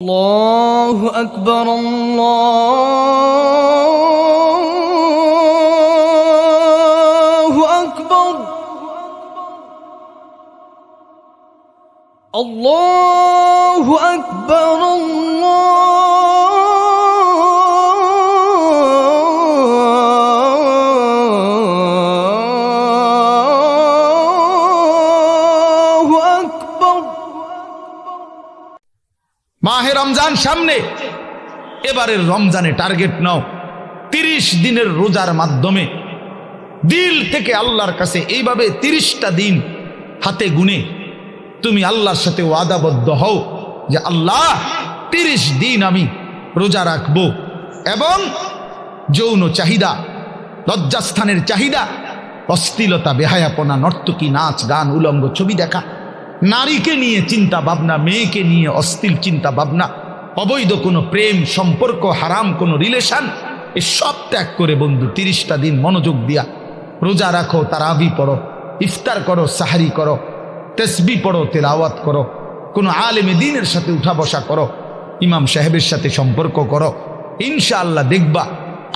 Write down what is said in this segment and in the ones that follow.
الله أكبر الله أكبر الله أكبر الله أكبر মাহে রমজান সামনে, এবারের রমজানে টার্গেট নাও 30 দিনের রোজার মাধ্যমে দিল থেকে আল্লাহর কাছে এইভাবে 30টা দিন হাতে গুনে তুমি আল্লাহর সাথে ওয়াদাবদ্ধ হও যে আল্লাহ 30 দিন আমি রোজা রাখবো। এবং যৌন চাহিদা, লজ্জাস্থানের চাহিদা, অশ্লীলতা, বেহায়াপনা, নর্তকী, নাচ গান, উলঙ্গ ছবি দেখা, নারীকে নিয়ে চিন্তা ভাবনা, মেয়েকে নিয়ে অশ্লীল চিন্তা ভাবনা, অবৈধ কোনো প্রেম সম্পর্ক, হারাম কোনো রিলেশন, এ সব ত্যাগ করে বন্ধু 30টা দিন মনোযোগ দিয়া রোজা রাখো, তারাবি পড়ো, ইফতার করো, সাহারি করো, তসবি পড়ো, তেলাওয়াত করো, কোনো আলেমে দ্বীনের সাথে উঠা বসা করো, ইমাম সাহেবের সাথে সম্পর্ক করো। ইনশাআল্লাহ দেখবা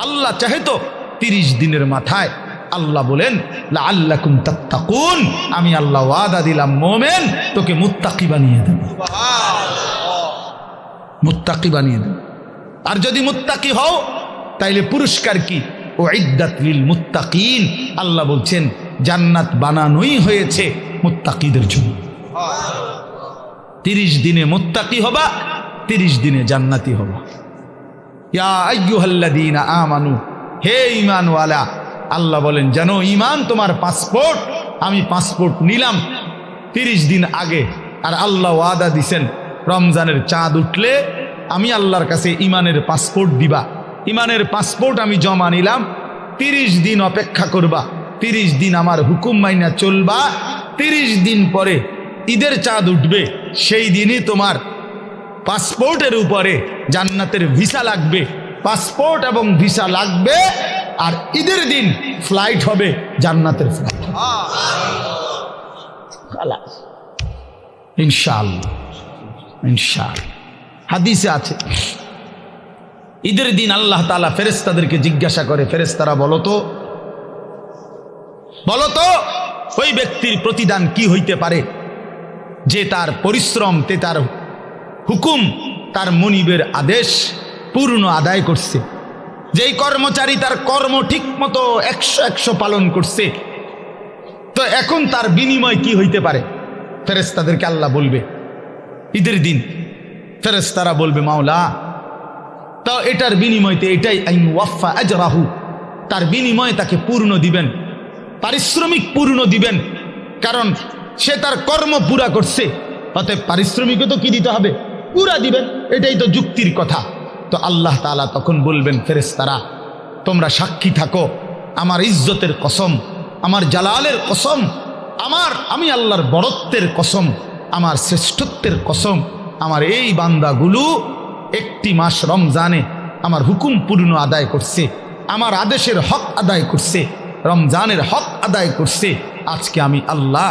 আল্লাহ চাহে তো 30 দিনের মাথায় আল্লাহ বলেন লাআল্লাকুম তাত্তাকুন, আমি আল্লাহ ওয়াদা দিলাম মোমেন তোকে মুত্তাকি বানিয়ে দেব, মুত্তাকি বানিয়ে দেব। আর যদি মুত্তাকি হও তাইলে পুরস্কার কি? উইদ্দাত লিল মুত্তাকিন, আল্লাহ বলছেন জান্নাত বানানোই হয়েছে মুত্তাকিদের জন্য। 30 দিনে মুত্তাকি হবা, 30 দিনে জান্নাতি হবা। ইয়া আইয়ুহাল্লাযীনা আমানু, হে ঈমানওয়ালা, আল্লাহ বলেন জানো ঈমান তোমার পাসপোর্ট, আমি পাসপোর্ট নিলাম 30 দিন আগে। আর আল্লাহ ওয়াদা দিছেন রমজানের চাঁদ উঠলে আমি আল্লাহর কাছে ঈমানের পাসপোর্ট দিবা। ঈমানের পাসপোর্ট আমি জমা নিলাম, 30 দিন অপেক্ষা করবা, 30 দিন আমার হুকুম মাইনা চলবা। 30 দিন পরে ঈদের চাঁদ উঠবে, সেই দিনই তোমার পাসপোর্টের উপরে জান্নাতের ভিসা লাগবে। পাসপোর্ট এবং ভিসা লাগবে, আর ঈদের দিন ফ্লাইট হবে জান্নাতের ফ্লাইট, ইনশাআল্লাহ। ইনশাআল্লাহ হাদিসে আছে ঈদের দিন আল্লাহ তাআলা ফেরেশতাদেরকে জিজ্ঞাসা করে, ফেরেশতারা বলো তো ওই ব্যক্তির প্রতিদান কি হইতে পারে যে তার পরিশ্রম, তার হুকুম, তার মনিবের আদেশ পূর্ণ আদায় করছে, যেই কর্মচারী তার কর্ম ঠিক মতো 100 পালন করছে, তো এখন তার বিনিময় কি হইতে পারে? ফেরেশতাদেরকে আল্লাহ বলবে ঈদের দিন, ফেরেশতারা বলবে মাওলা তো এটার বিনিময়তে এটাই আইন ওয়াফা আজরাহু, তার বিনিময় তাকে পূর্ণ দিবেন, পারিশ্রমিক পূর্ণ দিবেন, কারণ সে তার কর্ম পুরা করছে, অতএব পারিশ্রমিকও তো কি দিতে হবে? পুরা দিবেন, এটাই তো যুক্তির কথা। তো আল্লাহ তাআলা তখন বলবেন ফেরেশতারা তোমরা সাক্ষী থাকো, আমার ইজ্জতের কসম, আমার জালালের কসম, আমি আল্লাহর বড়ত্বের কসম, আমার শ্রেষ্ঠত্বের কসম, আমার এই বান্দাগুলো 1 মাস রমজানে আমার হুকুম পূর্ণ আদায় করছে, আমার আদেশের হক আদায় করছে, রমজানের হক আদায় করছে। আজকে আমি আল্লাহ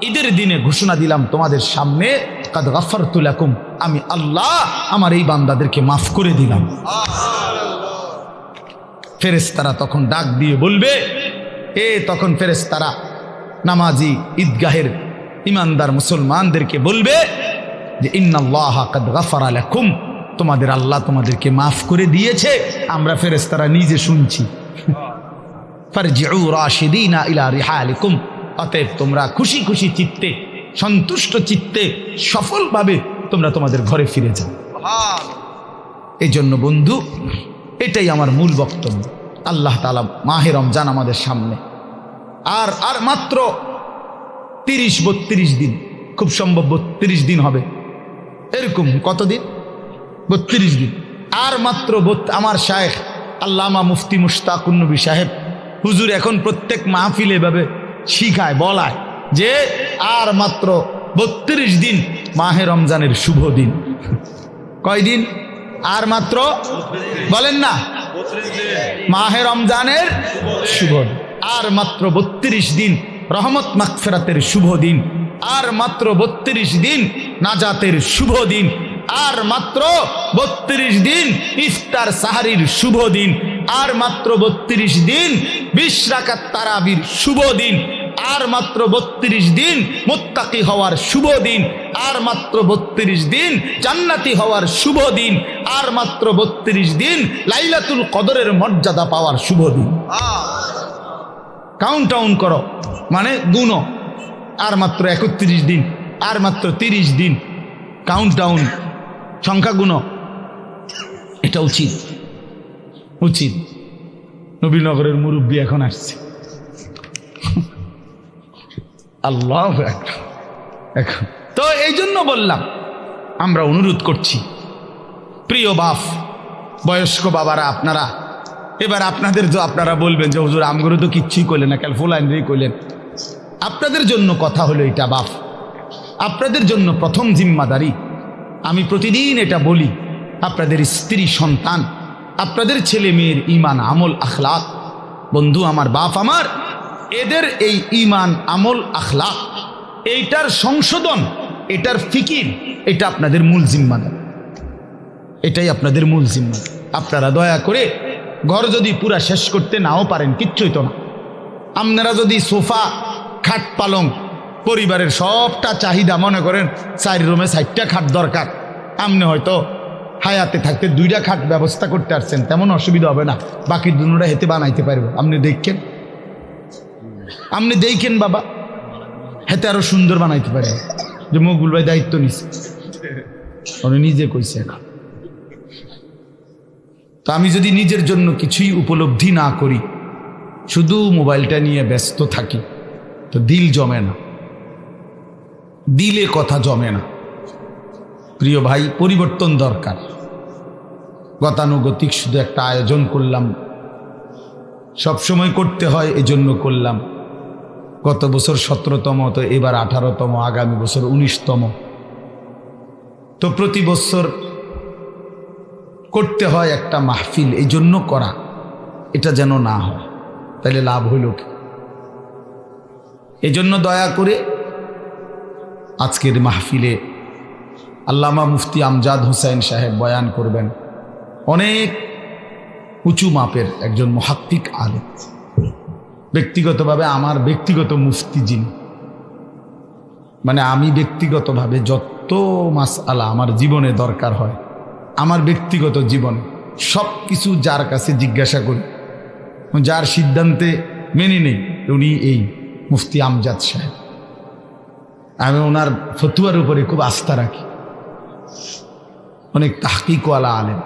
ঈদের দিনে ঘোষণা দিলাম তোমাদের সামনে, কাদ গাফারতু লাকুম, আমি আল্লাহ আমার এই বান্দাদেরকে মাফ করে দিলাম। ফেরেশতারা তখন ডাক দিয়ে বলবে, তখন ফেরেশতারা নামাজি ঈদগাহের ইমানদার মুসলমানদেরকে বলবে যে ইন্নাল্লাহা কাদ গাফারা লাকুম, তোমাদের আল্লাহ তোমাদেরকে মাফ করে দিয়েছে। আমরা ফেরেশতারা নিজে শুনছি। ফারজিউ রাশিদিনা ইলা রিহালিকুম, অতএব তোমরা খুশি খুশি চিত্তে, সন্তুষ্ট চিত্তে, সফলভাবে তোমরা তোমাদের ঘরে ফিরে যাও। এই জন্য বন্ধু এটাই আমার মূল বক্তব্য। আল্লাহ তাআলা মাহে রমজান আমাদের সামনে, আর মাত্র 30-32 দিন, খুব সম্ভব 32 দিন হবে, এরকম কতদিন? 32 দিন। আর মাত্র আমার শায়েখ আল্লামা মুফতি মুশতাকুন নবী সাহেব হুজুর এখন প্রত্যেক মাহফিলে এভাবে শিখায়, বলায় যে আর মাত্র 32 দিন মাহে রমজানের শুভ দিন। কয়দিন? আর মাত্র, বলেন না, মাহে রমজানের শুভ দিন, আর মাত্র 32 দিন রহমত মাগফিরাতের শুভ দিন, আর মাত্র 32 দিন নাজাতের শুভ দিন, আর মাত্র 32 দিন ইফতার সাহারির শুভ দিন, আর মাত্র 32 দিন 20 রাকাত তারাবির শুভ দিন, আর মাত্র 32 দিন মুত্তাকি হওয়ার শুভ দিন, আর মাত্র 32 দিন জান্নাতি হওয়ার শুভ দিন, আর মাত্র 32 দিন লাইলাতুল কদরের মর্যাদা পাওয়ার শুভ দিন। কাউন্ট ডাউন করো, মানে গুনো, আর মাত্র 31 দিন, আর মাত্র 30 দিন, কাউন্ট ডাউন, সংখ্যা গুনো। এটা উচিত, উচিত। নবীনগরের মুরব্বী এখন আসছে, আল্লাহ এখন তো এই জন্য বললাম, আমরা অনুরোধ করছি প্রিয় বাপ, বয়স্ক বাবারা, আপনারা এবার আপনাদের যে আপনারা বলবেন যে হুজুর আমগুলো তো কিচ্ছুই করলেন না, কাল ফুলাইনই করলেন। আপনাদের জন্য কথা হলো এটা বাপ, আপনাদের জন্য প্রথম জিম্মাদারি। আমি প্রতিদিন এটা বলি, আপনাদের স্ত্রী সন্তান, আপনাদের ছেলে মেয়ের ঈমান আমল আখলাক, বন্ধু আমার, বাপ আমার, এদের এই ঈমান আমল আখলাক, এইটার সংশোধন, এটার ফিকির, এটা আপনাদের মূল জিম্মাদারি, এটাই আপনাদের মূল জিম্মাদারি। আপনারা দয়া করে ঘর যদি পুরা শেষ করতে নাও পারেন, কিচ্ছুই তো না, আপনারা যদি সোফা খাট পালং পরিবারের সবটা চাহিদা, মনে করেন 4 রুমে 4টা খাট দরকার, আপনি হয়তো হায়াতে থাকতে 2টা খাট ব্যবস্থা করতে পারছেন, তেমন অসুবিধা হবে না, বাকি দুটোটা হেতে বানাইতে পারবো। আপনি দেখেন, আপনি দেখেন বাবা, হেতে আরো সুন্দর বানাইতে পারে। যে মকবুল ভাই দায়িত্ব নিছে, উনি নিজে কইছে এখন। তো আমি যদি নিজের জন্য কিছুই উপলব্ধি না করি, শুধু মোবাইলটা নিয়ে ব্যস্ত থাকি, তো দিল জমে না, দিলে কথা জমে না। প্রিয় ভাই, পরিবর্তন দরকার। গতানুগতিক শুধু একটা আয়োজন করলাম, সবসময় করতে হয়, এজন্য করলাম। গত বছর 17তম, তো এবার 18তম, আগামী বছর 19তম। তো প্রতি বছর করতে হয় একটা মাহফিল, এই জন্য করা, এটা যেন না হয়, তাহলে লাভ হইল কি? এই জন্য দয়া করে আজকের মাহফিলে আল্লামা মুফতি আমজাদ হোসেন সাহেব বয়ান করবেন। অনেক উঁচু মাপের একজন মুহাক্কিক আলেম, ব্যক্তিগতভাবে আমার ব্যক্তিগত মুফতি যিনি, মানে আমি ব্যক্তিগতভাবে যত মাসআলা আমার জীবনে দরকার হয়, আমার ব্যক্তিগত জীবনে সব কিছু যার কাছে জিজ্ঞাসা করি, যার সিদ্ধান্তে মেনে নেই, উনি এই মুফতি আমজাদ সাহেব। আমি ওনার ফতুয়ার উপরে খুব আস্থা রাখি, অনেক তাহকিকওয়ালা আলেম।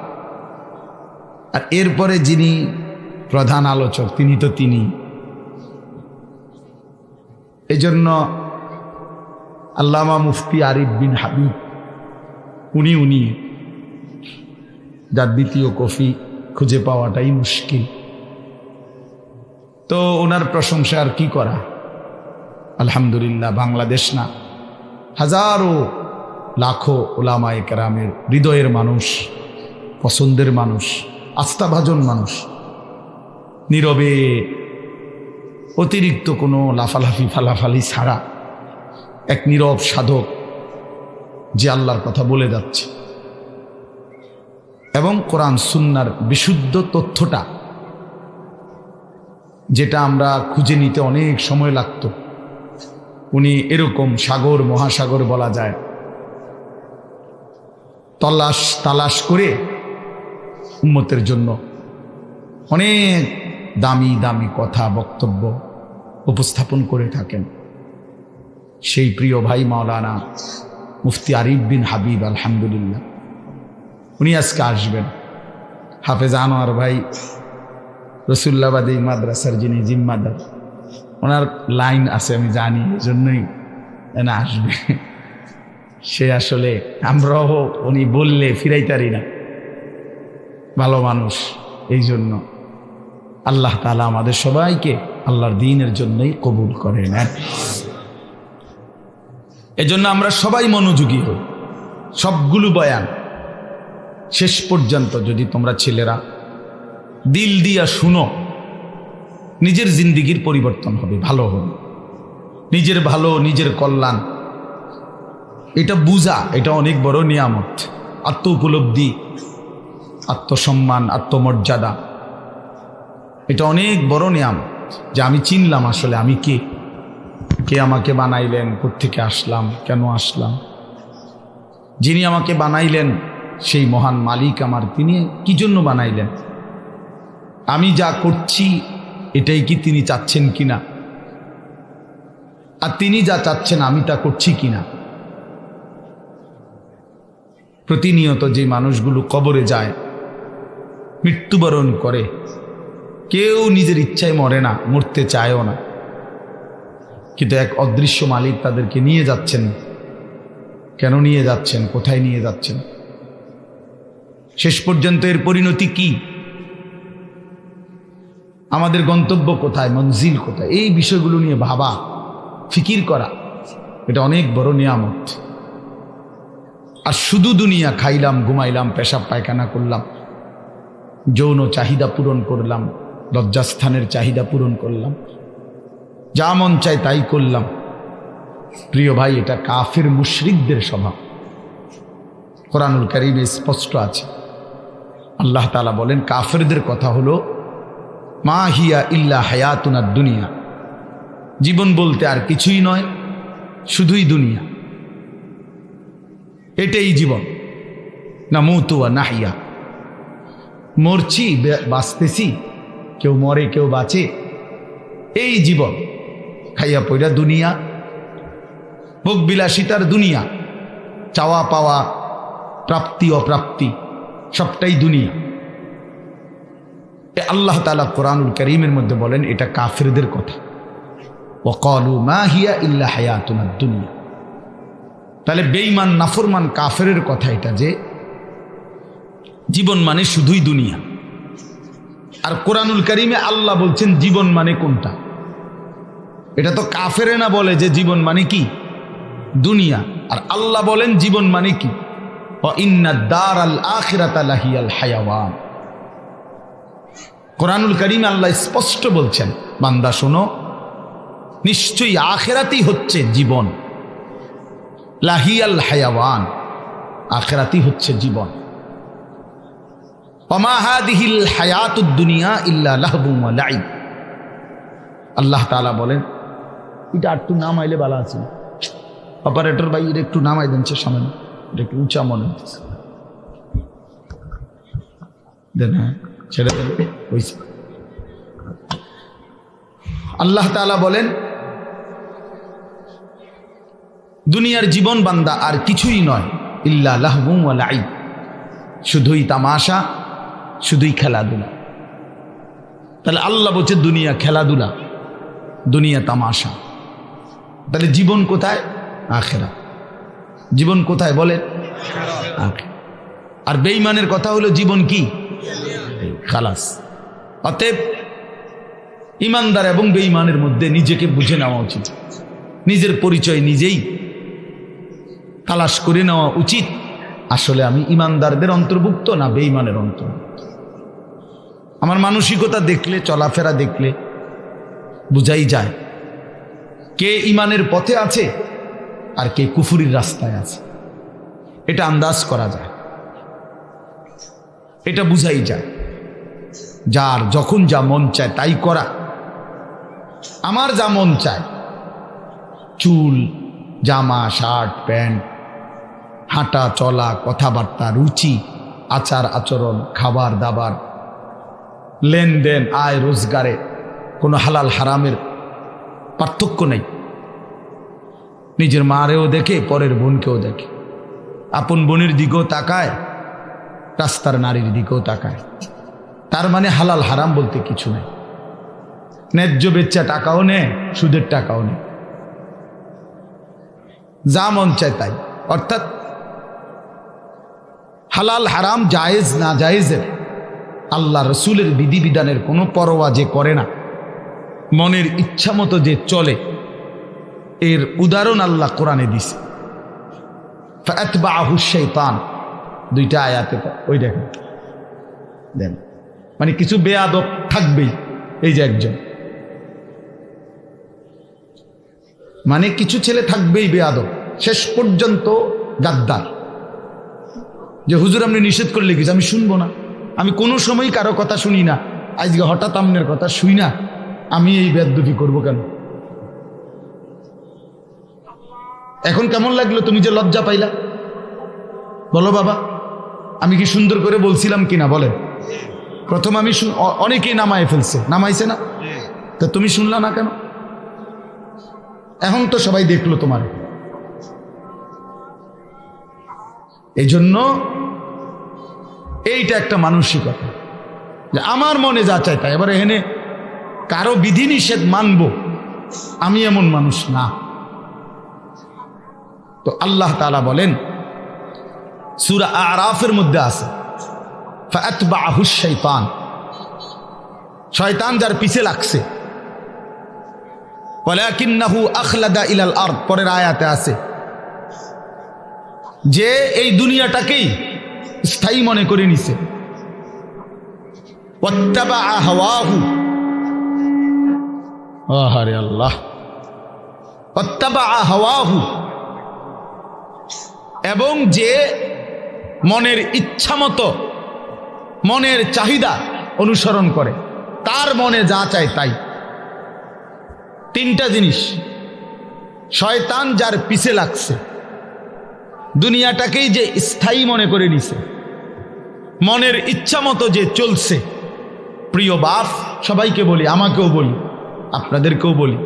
আর এরপরে যিনি প্রধান আলোচক, তিনি তো তিনি। এজন্য আল্লামা মুফতি আরিফ বিন হাবিব, উনি যার দ্বিতীয় কফি খুঁজে পাওয়াটাই মুশকিল। তো ওনার প্রশংসা আর কি করা, আলহামদুলিল্লাহ। বাংলাদেশ না, হাজারো লাখো ওলামায়ে কেরামের হৃদয়ের মানুষ, পছন্দের মানুষ, আস্থাভাজন মানুষ, নীরবে অতিরিক্ত কোনো লাফালাফি ফালাফালি ছাড়া এক নীরব সাধক, যে আল্লাহর কথা বলে যাচ্ছে এবং কোরআন সুন্নাহর বিশুদ্ধ তথ্যটা, যেটা আমরা খুঁজে নিতে অনেক সময় লাগতো, উনি এরকম সাগর মহাসাগর বলা যায় তালাশ করে উম্মতের জন্য অনেক দামি দামি কথা বক্তব্য উপস্থাপন করে থাকেন। সেই প্রিয় ভাই মাওলানা মুফতি আরিফ বিন হাবিব, আলহামদুলিল্লাহ, উনি আজকে আসবেন। হাফেজ আনোয়ার ভাই রসুল্লাবাদী মাদ্রাসার যিনি জিম্মাদার, ওনার লাইন আছে আমি জানি, এজন্যই না আসবে। সে আসলে আমরাও উনি বললে ফিরাইতারি না, ভালো মানুষ। এই জন্য আল্লাহ তাআলা আমাদের সবাইকে আল্লাহর দ্বীনের জন্যই কবুল করে নেন। এজন্য আমরা সবাই মনোযোগী হই। সবগুলো বয়ান শেষ পর্যন্ত যদি তোমরা ছেলেরা দিল দিয়া শুনো, নিজের জিন্দিগির পরিবর্তন হবে, ভালো হবে। নিজের ভালো, নিজের কল্যাণ, এটা বুঝা, এটা অনেক বড় নিয়ামত। আত্ম উপলব্ধি, আত্মসম্মান, আত্মমর্যাদা, এটা অনেক বড় নিয়ামত যে আমি চিনলাম আসলে আমি কে, কে আমাকে বানাইলেন, কোত্থেকে আসলাম, কেন আসলাম। যিনি আমাকে বানাইলেন সেই মহান মালিক আমার, তিনি কি জন্য বানাইলেন, আমি যা করছি এটাই কি তিনি চাচ্ছেন কিনা, আর তিনি যা চাচ্ছেন আমি তা করছি কিনা। প্রতিনিয়ত যে মানুষগুলো কবরে যায়, মৃত্যুবরণ করে, কেউ নিজের ইচ্ছায় মরে না, মরতে চায়ও না, কিন্তু এক অদৃশ্য মালিক তাদেরকে নিয়ে যাচ্ছেন। কেন নিয়ে যাচ্ছেন, কোথায় নিয়ে যাচ্ছেন, শেষ পর্যন্ত এর পরিণতি কি, আমাদের গন্তব্য কোথায়, মঞ্জিল কোথায়, এই বিষয়গুলো নিয়ে ভাবা, ফিকির করা, এটা অনেক বড় নিয়ামত। আর শুধু দুনিয়া খাইলাম, ঘুমাইলাম, পেশাব পায়খানা করলাম, যৌন চাহিদা পূরণ করলাম, লজ্জাস্থানের চাহিদা পূরণ করলাম, যা মন চায় তাই করলাম, প্রিয় ভাই, এটা কাফির মুশরিকদের স্বভাব। কোরআনুল কারীমে স্পষ্ট আছে, আল্লাহ তাআলা বলেন কাফিরদের কথা হলো মা হিয়া ইল্লা হায়াতুনাদ দুনিয়া, জীবন বলতে আর কিছুই নয়, শুধুই দুনিয়া, এটাই জীবন। নামুতু ওয়া নাহইয়া, মরছি, বাঁচতেছি, কেউ মরে কেউ বাঁচে, এই জীবন। খাইয়া পয়রা দুনিয়া, ভোগ বিলাসিতার দুনিয়া, চাওয়া পাওয়া, প্রাপ্তি অপ্রাপ্তি, সবটাই দুনিয়া। আল্লাহ তাআলা কোরআনুল কারীমের মধ্যে বলেন এটা কাফিরদের কথা, ওয়াকালু মা হিয়া ইল্লা হায়াতুনাদ দুনিয়া। তাহলে বেঈমান নাফরমান কাফেরের কথা এটা, যে জীবন মানে শুধুই দুনিয়া। আর কোরআনুল কারীমে আল্লাহ বলছেন জীবন মানে কোনটা, এটা তো কাফেরে না বলে যে জীবন মানে কি দুনিয়া, আর আল্লাহ বলেন জীবন মানে কি, ওয়া ইন্নাদ দারাল আখিরাতা লাহিয়াল হায়াওয়ান। কোরআনুল কারীমে আল্লাহ স্পষ্ট বলছেন, বান্দা শোনো, নিশ্চয়ই আখিরাতই হচ্ছে জীবন, লাহিয়াল হায়াওয়ান, আখিরাতই হচ্ছে জীবন। ওমা হাদিহিল হায়াতুদ দুনিয়া ইল্লা লাহবুন ওয়া লাইব। আল্লাহ তাআলা বলেন, এটা একটু নামাইলে ভালো আছে, অপারেটর ভাই এটা একটু নামাই দেন, সামনে এটা একটু উঁচা মনে হচ্ছে, দেন, হ্যাঁ ছেড়ে দেন, হইছে। আল্লাহ তাআলা বলেন দুনিয়ার জীবন বান্দা আর কিছুই নয়, ইল্লা লাহবুন ওয়া লাইব, শুধুই তামাশা, শুধুই খেলাধুলা। তাহলে আল্লাহ বলছে দুনিয়া খেলাধুলা, দুনিয়া তামাশা। তাহলে জীবন কোথায়, আখিরাত। জীবন কোথায় বলেন, আখিরাত। আর বেঈমানের কথা হলো জীবন কি, খালাস। অতএব ইমানদার এবং বেঈমানের মধ্যে নিজেকে বুঝে নেওয়া উচিত, নিজের পরিচয় নিজেই তালাশ করে নেওয়া উচিত, আসলে আমি ইমানদারদের অন্তর্ভুক্ত না বেঈমানের অন্তর্ভুক্ত। আমার মানসিকতা দেখলে, চলাফেরা দেখলে বুঝাই যায় কে ইমানের পথে আছে আর কে কুফুরির রাস্তায় আছে, এটা আন্দাজ করা যায়, এটা বুঝাই যায়। যার যখন যা মন চায় তাই করা, আমার যা মন চায়, চুল, জামা, শার্ট, প্যান্ট, হাঁটা চলা, কথাবার্তা, রুচি, আচার আচরণ, খাবার দাবার, লেনদেন, আয় রোজগারে কোনো হালাল হারামের পার্থক্য নেই। নিজের মারেও দেখে, পরের বোনকেও দেখে, আপন বোনের দিকেও তাকায়, রাস্তার নারীর দিকেও তাকায়। তার মানে হালাল হারাম বলতে কিছু নেই। ন্যায্য বেচ্চা টাকাও নেয়, সুদের টাকাও নেয়, যা মন চায় তাই। অর্থাৎ হালাল হারাম, জায়েজ না জায়েজের, আল্লাহ রসুলের বিধিবিধানের কোনো পরোয়া যে করে না, মনের ইচ্ছা মতো যে চলে, এর উদাহরণ আল্লাহ কোরআনে দিছে। ফাতবাহু শাইতান, দুইটা আয়াতে, ওই দেখেন, দেন, মানে কিছু বেয়াদব থাকবেই। এই যে একজন, মানে কিছু ছেলে থাকবেই বেয়াদব, শেষ পর্যন্ত গাদ্দার। যে হুজুর আপনি নিষেধ করলে কিছু আমি শুনবো না, আমি কোনো সময় কারো কথা শুনি না, আজকে হঠাৎ আপনার কথা শুই না, আমি এই বেদবি করবো কেন? এখন কেমন লাগলো তুমি যে লজ্জা পাইলা? বলো বাবা, আমি কি সুন্দর করে বলছিলাম কিনা বলেন? প্রথম আমি অনেকেই নামায় ফেলছে, নামাইছে না? তা তুমি শুনলা না কেন? এখন তো সবাই দেখলো তোমার। এই জন্য এইটা একটা মানসিকতা যে আমার মনে যা চাই তাই। এবার এখানে কারো বিধিনিষেধ মানবো, আমি এমন মানুষ না। তো আল্লাহ তাআলা বলেন সূরা আরাফের মধ্যে আছে ফাআতবাআহু শাইতান, শয়তান যার পিছে লাগছে। ওয়ালাকিন্নাহু আখলাদা ইলাল আরদ, পরের আয়াতে আছে যে এই দুনিয়াটাকেই স্থায়ী মনে করে নিছে। ওয়াত্তাবাআ হাওয়াহু, আহারে আল্লাহ, ওয়াত্তাবাআ হাওয়াহু, এবং যে মনের ইচ্ছা মতো মনের চাহিদা অনুসরণ করে, তার মনে যা চায় তাই। তিনটা জিনিস, শয়তান যার পিছে লাগছে, দুনিয়াটাকেই যে স্থায়ী মনে করে নিছে, মনের ইচ্ছা মতো যে চলছে। প্রিয় বাপ, সবাইকে বলি, আমাকেও বলি, আপনাদেরকেও বলি,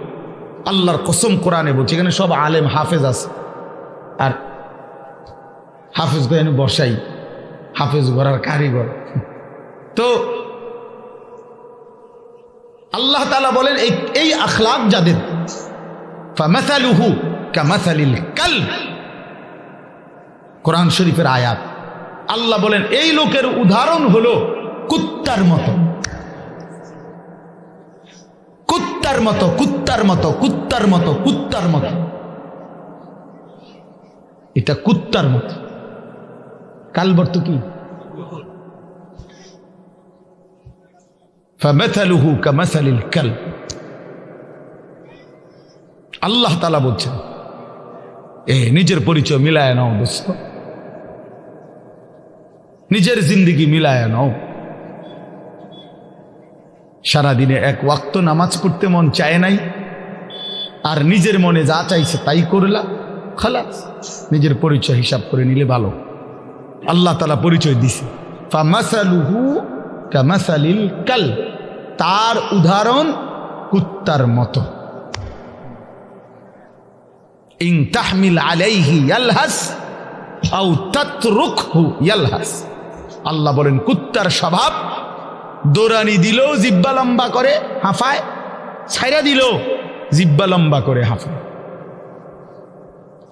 আল্লাহর কসম কোরআনে বলছি, এখানে সব আলেম হাফেজ আছে, আর হাফেজ এনে বসাই, হাফেজ গড়ার কারিগর। তো আল্লাহ তাআলা বলেন এই আখলাক যাদের, ফামাসালুহু কামাসালিল কালব, কোরআন শরীফের আয়াত। আল্লাহ বলেন এই লোকের উদাহরণ হলো কুত্তার মতো, কুত্তার মতো, কুত্তার মতো, কুত্তার মতো, কুত্তার মতো। এটা কুত্তার মতো। কালব অর্থ কি? ফামাসালুহু কামাসালিল কালব। আল্লাহ তাআলা বলছেন নিজের পরিচয় মিলায় নাও দোস্ত, নিজের জিন্দেগি মিলায় নাও। সারাদিনে এক ওয়াক্ত নামাজ পড়তে মন চায় নাই, আর নিজের মনে যা চাইছে তাই করলা, খালাস। নিজের পরিচয় হিসাব করে নিলে ভালো। আল্লাহ তাআলা পরিচয় দিছে ফামাসালুহু কামাসালিল কালব, তার উদাহরণ কুত্তার মতো। ইন তাহমিল আলাইহি ইয়ালহাস আও তাতরুকহু ইয়ালহাস। আল্লাহ বলেন কুত্তার স্বভাব, দৌড়ানি দিলেও জিব্বা লম্বা করে হাঁফায়, ছাইরা দিলেও জিব্বা লম্বা করে হাঁফায়।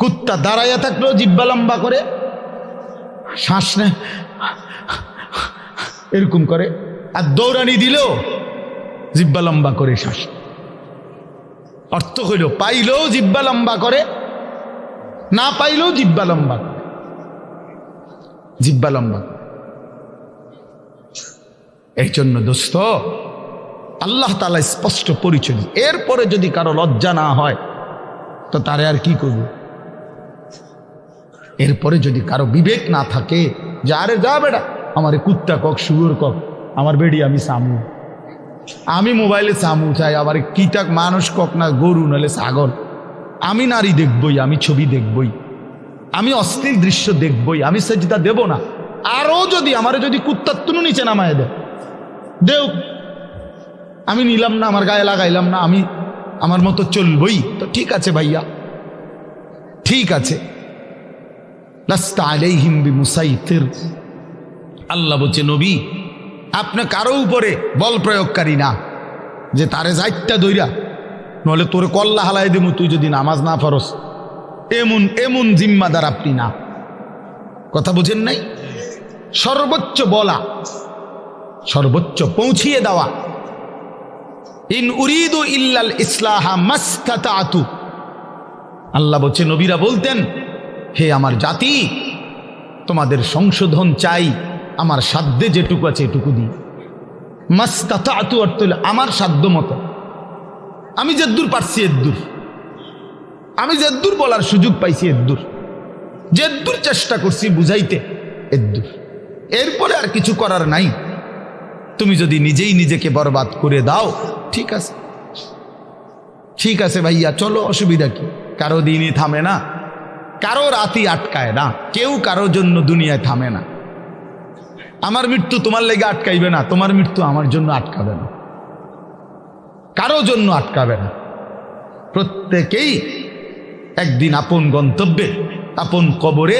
কুত্তা দাঁড়াইয়া থাকলেও জিব্বা লম্বা করে শ্বাস নেয়, এরকম করে। আর দৌড়ানি দিলেও জিব্বা লম্বা করে শ্বাস। অর্থ হইল পাইলেও জিব্বা লম্বা করে, না পাইলেও জিব্বা লম্বা করে, জিব্বা লম্বা। এই জন্য দোস্ত, আল্লাহ তাআলা স্পষ্ট পরিচয়। এরপরে যদি কারো লজ্জা না হয় তো তারে আর কি করব? এরপরে যদি কারো বিবেক না থাকে যে আরে যা বেটা, আমার কুত্তা কক, শুয়োর কক, আমার বেডি আমি সামু, আমি মোবাইলে সামু চাই, আবার কিটাক মানুষ কক না গরু নালে ছাগল, আমি নারী দেখবই, আমি ছবি দেখবই, আমি অশ্লীল দৃশ্য দেখবই, আমি সেজদা দেব না। আরও যদি আমারে যদি কুত্তার তুনু নিচে নামায় দেও, আমি নিলাম না, আমার গায়ে লাগাইলাম না, আমি আমার মতো চলবই। তো ঠিক আছে ভাইয়া, ঠিক আছে। লাস্তা আলাইহিম বিমুসাইতির। আল্লাহ বলছে নবী, আপনি কারো উপরে বল প্রয়োগকারী না যে তারে যাইটা দইরা নলে তোরে কল্লা হালাই দেবো তুই যদি নামাজ না পড়স, এমন এমন জিম্মাদার আপনি না। কথা বুঝেন নাই? সর্বোচ্চ বলা, সর্বোচ্চ পৌঁছিয়ে দেওয়া। ইন উরিদু ইল্লাল ইসলাহা মাসতাতাতু। আল্লাহ বলছে নবীরা বলতেন, হে আমার জাতি, তোমাদের সংশোধন চাই, আমার সাধ্যে যেটুকু আছে এটুকু দিই। মাসতাতাতু অর্থ হলো আমার সাধ্য মতো, আমি যেদূর পারছি এদূর, আমি যেদূর বলার সুযোগ পাইছি এদূর, যেদূর চেষ্টা করছি বুঝাইতে এদ্দুর, এরপরে আর কিছু করার নাই। তুমি যদি নিজেই নিজেকে বরবাদ করে দাও, ঠিক আছে, ঠিক আছে ভাইয়া, চলো, অসুবিধা কি? কারো দিনই থামে না, কারো রাতই আটকায় না, কেউ কারোর জন্য দুনিয়ায় থামে না। আমার মৃত্যু তোমার লেগে আটকাইবে না, তোমার মৃত্যু আমার জন্য আটকাবে না, কারো জন্য আটকাবে না। প্রত্যেকেই একদিন আপন গন্তব্যে, আপন কবরে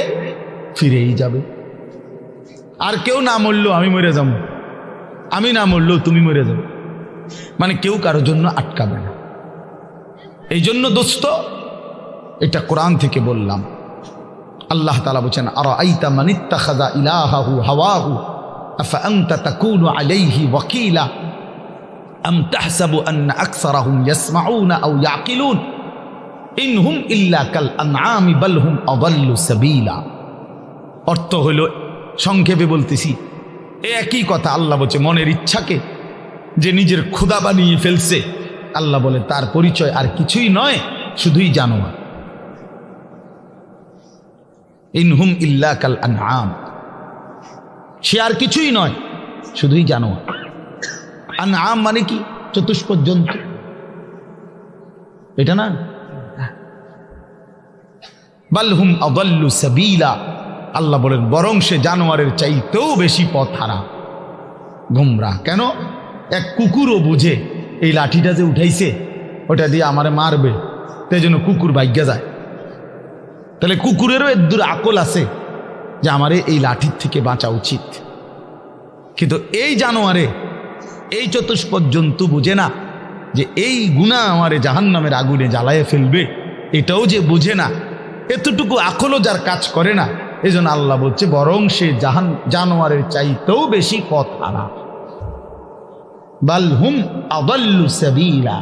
ফিরেই যাবে। আর কেউ না মরলেও আমি মরে যাব, আমি না মরলেও তুমি মরে যাবে, মানে কেউ কারো জন্য আটকাবে না। এই জন্য দোস্ত, এটা কোরআন থেকে বললাম। আল্লাহ তাআলা বলেন, আরাআইতা মান ইত্তাখাযা ইলাহাহু হাওয়াহু আফা আনতা তাকুনু আলাইহি ওয়াকিলা আম তাহসাবু আন্না আকসারাহুম ইয়াসমাউনা আও ইয়াকিলুন ইনহুম ইল্লা কাল আনআমি বাল হুম আযাল্লু সাবিলা। অর্থ হলো, সংক্ষেপে বলতেছি, একই কথা। আল্লাহ বলছে, মনের ইচ্ছাকে যে নিজের খোদা বানিয়ে ফেলছে, আল্লাহ বলে তার পরিচয় আর কিছুই নয়, শুধুই জানোয়ার। ইনহুম ইল্লা কাল আনআম, সে আর কিছুই নয়, শুধুই জানোয়ার। আনআম মানে কি? চতুষ্পদ জন্তু, এটা না? বাল হুম আযাল্লু সাবিলা, আল্লাহ বলেন বরং সে জানোয়ারের চাইতেও বেশি পথ হারা, গুমরাহ। কেন? এক কুকুরও বুঝে এই লাঠিটা যে উঠাইছে ওটা দিয়ে আমারে মারবে, তাই জন্য কুকুর ভাগ্যা যায়। তাহলে কুকুরেরও এদ্দুর আকল আছে যে আমারে এই লাঠির থেকে বাঁচা উচিত, কিন্তু এই জানোয়ারে, এই চতুষ্পদ জন্তু বুঝে না যে এই গুনাহ আমারে জাহান্নামের আগুনে জ্বালায়ে ফেলবে, এটাও যে বুঝে না, এতটুকু আকলও যার কাজ করে না, এই জন্য আল্লাহ বলছে বরং সে জানোয়ারের চাইতেও বেশি পথ হারা। বাল হুম আযাল্লু সাবিলা,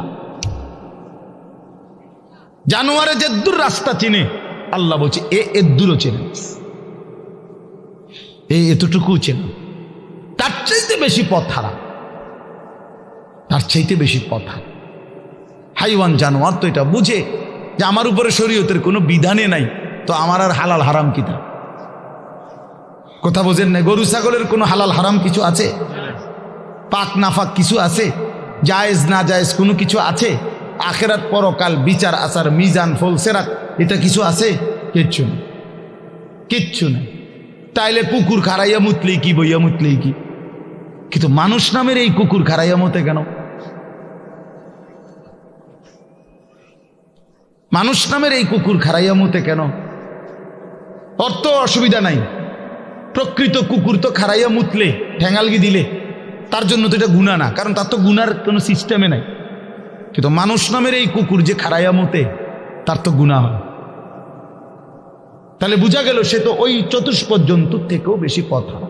জানোয়ারে যেদ্দুর রাস্তা চিনে, আল্লাহ বলছে এ এদ্দুরও চেনে, এতটুকু চেনে, তার চাইতে বেশি পথ হারা, তার চাইতে বেশি পথ হারা। হাইওয়ান জানোয়ার তো এটা বুঝে যে আমার উপরে শরীয়তের কোনো বিধানে নাই, তো আমার আর হালাল হারাম কিতা? কথা বোঝেন না? গরু ছাগলের কোনো হালাল হারাম কিছু আছে? পাক নাফাক কিছু আছে? জায়েজ না জায়েজ কোনো কিছু আছে? আখেরাত পরকাল, বিচার আচার, মিজান, ফল সেরাত, এটা কিছু আছে? কিচ্ছু নেই, কিচ্ছু নেই। তাইলে কুকুর খারাইয়া মুতলেই কি, বইয়া মুতলেই কি? কিন্তু মানুষ নামের এই কুকুর খারাইয়া মতে কেন? মানুষ নামের এই কুকুর খারাইয়া মতে কেন? অর্থ অসুবিধা নাই, প্রকৃত কুকুর তো খারাইয়া মুতলে, ঠ্যাঙালগি দিলে তার জন্য তো এটা গুনাহ না, কারণ তার তো গুনার কোনো সিস্টেমে নাই। কিন্তু মানুষ নামের এই কুকুর যে খারাইয়া মতে, তার তো গুনাহ হয়। তাহলে বোঝা গেল সে তো ওই চতুষ্পদ জন্তুর থেকেও বেশি পথ হারা।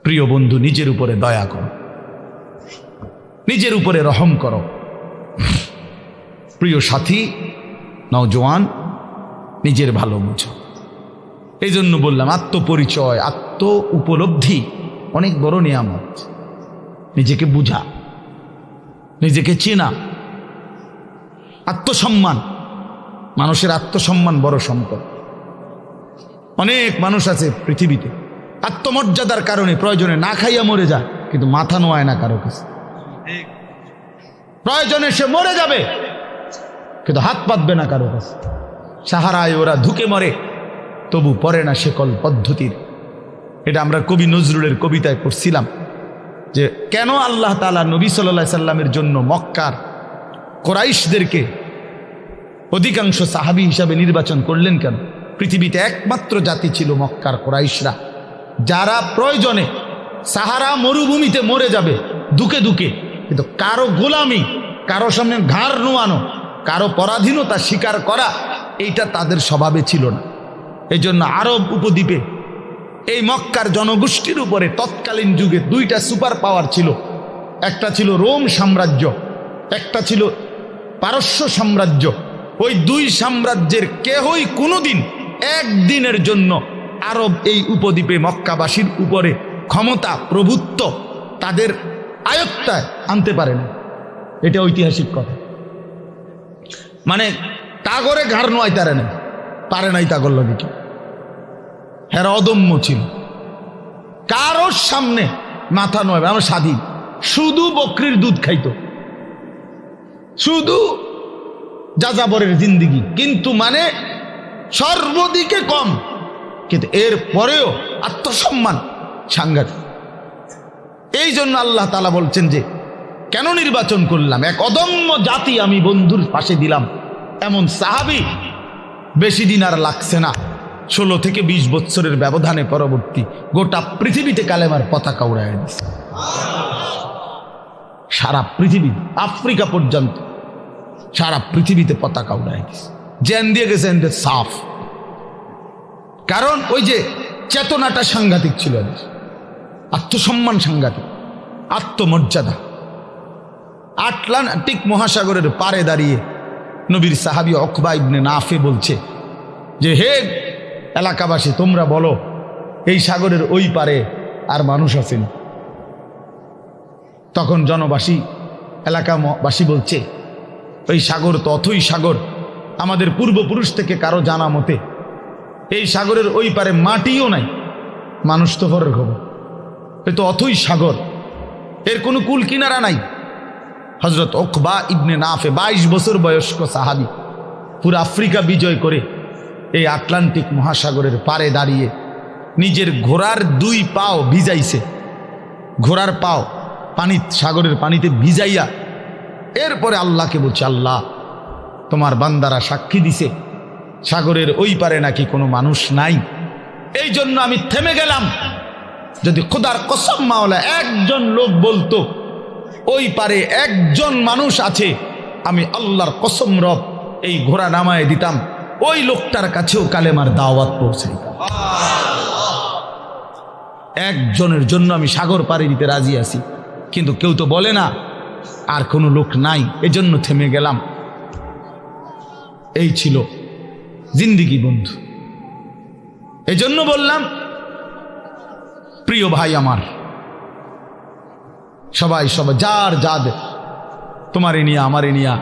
প্রিয় বন্ধু, নিজের উপরে দয়া করো, নিজের উপরে রহম করো। প্রিয় সাথী, নওজোয়ান, নিজের ভালো বুঝো। এই জন্য বললাম, আত্মপরিচয়, আত্ম উপলব্ধি অনেক বড় নিয়ামত। নিজেকে বুঝা, নিজেকে চেনা, আত্মসম্মান, মানুষের আত্মসম্মান বড় সম্পদ। অনেক মানুষ আছে পৃথিবীতে আত্মমর্যাদার কারণে প্রয়োজনে না খাইয়া মরে যায়, কিন্তু মাথা নোয়ায় না কারো কাছে। প্রয়োজনে সে মরে যাবে, কিন্তু হাত পাতবে না কারো কাছে। সাহারায় ওরা ধুকে মরে, তবু পড়ে না শেকল পদ্ধতির। এটা আমরা কবি নজরুলের কবিতায় পড়ছিলাম যে কেন আল্লাহ তাআলা নবী সাল্লাল্লাহু আলাইহি সাল্লামের জন্য মক্কার কুরাইশদেরকে অধিকাংশ সাহাবী হিসাবে নির্বাচন করলেন কেন? পৃথিবীতে একমাত্র জাতি ছিল মক্কার কুরাইশরা, যারা প্রয়োজনে সাহারা মরুভূমিতে মরে যাবে দুকে দুকে, কিন্তু কারো গোলামি, কারো সামনে ঘাড় নোয়ানো, কারো পরাধীনতা স্বীকার করা, এইটা তাদের স্বভাবে ছিল না। এই জন্য আরব উপদ্বীপে এই মক্কার জনগোষ্ঠীর উপরে তৎকালীন যুগে দুইটা সুপার পাওয়ার ছিল। একটা ছিল রোম সাম্রাজ্য, একটা ছিল পারস্য সাম্রাজ্য। ওই দুই সাম্রাজ্যের কেহই কোনোদিন একদিনের জন্য আরব এই উপদ্বীপে মক্কাবাসীর উপরে ক্ষমতা, প্রভুত্ব তাদের আয়ত্তায় আনতে পারে না। এটা ঐতিহাসিক কথা। মানে তাগরে ঘাড় নোয়াই তারে না, পারে নাই তাগর লগে কি। এরা অদম্য ছিল, কারোর সামনে মাথা নয়, আমার স্বাধীন, শুধু বকরির দুধ খাইতো, শুধু যাযাবরের জিন্দিগি, কিন্তু মানে সর্বদিকে কম, কিন্তু এর পরেও আত্মসম্মান সাংঘাতিক। এই জন্য আল্লাহ তাআলা বলছেন যে কেন নির্বাচন করলাম, এক অদম্য জাতি আমি বন্ধুর পাশে দিলাম। এমন সাহাবী বেশি দিন আর লাগছে না, 16 থেকে 20 বছরের ব্যবধানে পরবর্তী গোটা পৃথিবীতে কালেমার পতাকা উড়ায় দিচ্ছে। সারা পৃথিবী, আফ্রিকা পর্যন্ত সারা পৃথিবীতে পতাকা উড়ায় দিচ্ছে। জেন দিয়ে গেছে সাফ, কারণ ওই যে চেতনাটা সাংঘাতিক ছিল, আত্মসম্মান সাংঘাতিক, আত্মমর্যাদা। আটলান্টিক মহাসাগরের পারে দাঁড়িয়ে নবীর সাহাবী উকবা ইবনে নাফে বলছে যে হে এলাকাবাসী, তোমরা বলো এই সাগরের ওই পারে আর মানুষ আছেন? তখন জনবাসী, এলাকাবাসী বলছে ওই সাগর তো অথই সাগর, আমাদের পূর্বপুরুষ থেকে কারো জানা মতে এই সাগরের ওই পারে মাটিও নাই, মানুষ তো পরের খবর, এ তো অথই সাগর, এর কোনো কুল কিনারা নাই। হযরত উকবা ইবনে নাফে 22 বছর বয়স্ক সাহাবী, পুরো আফ্রিকা বিজয় করে এই আটলান্টিক মহাসাগরের পারে দাঁড়িয়ে নিজের ঘোড়ার 2 পাও ভিজাইছে, ঘোড়ার পাও পানি, সাগরের পানিতে ভিজাইয়া এরপরে আল্লাহকে বলছে, আল্লাহ তোমার বান্দারা সাক্ষী দিছে সাগরের ওই পারে নাকি কোনো মানুষ নাই, এই জন্য আমি থেমে গেলাম। যদি খোদার কসম মাওলা একজন লোক বলতো ওই পারে একজন মানুষ আছে, আমি আল্লাহর কসম রব এই ঘোড়া নামায় দিতাম, ওই লোকটার কাছেও কালেমার দাওয়াত পৌঁছাইতাম। একজনের জন্য আমি সাগর পাড়ি দিতে রাজি আছি, কিন্তু কেউ তো বলে না আর কোনো লোক নাই, এজন্য থেমে গেলাম। এই ছিল জিন্দিগি বন্ধু। এজন্য বললাম প্রিয় ভাই আমার, সবাই যার যাদের, তোমারে নিয়া আমারে নিয়া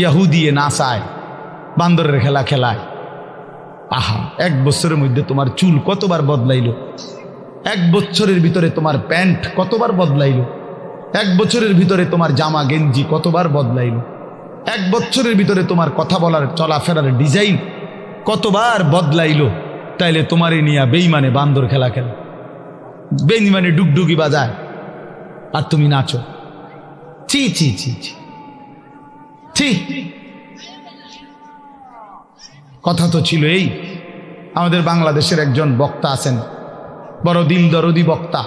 ইয়াহুদিয়ে নাসায়, বান্দরের খেলা খেলায়। আহা, 1 বছরের মধ্যে তোমার চুল কতবার বদলাইল, 1 বছরের ভিতরে তোমার প্যান্ট কতবার বদলাইল, 1 বছরের ভিতরে তোমার জামা গেঞ্জি কতবার বদলাইল, 1 বছরের ভিতরে তোমার কথা বলার চলাফেরার ডিজাইন কতবার বদলাইল। তাইলে তোমারে নিয়া বেঈমানে বান্দর খেলা খেলা, বেঈমানে ডুগডুগি বাজায়, আর তুমি নাচো। ছি ছি ছি ছি ছি। কথা তো ছিল এই, আমাদের বাংলাদেশের একজন বক্তা আছেন, বড় দিল দরদি বক্তা,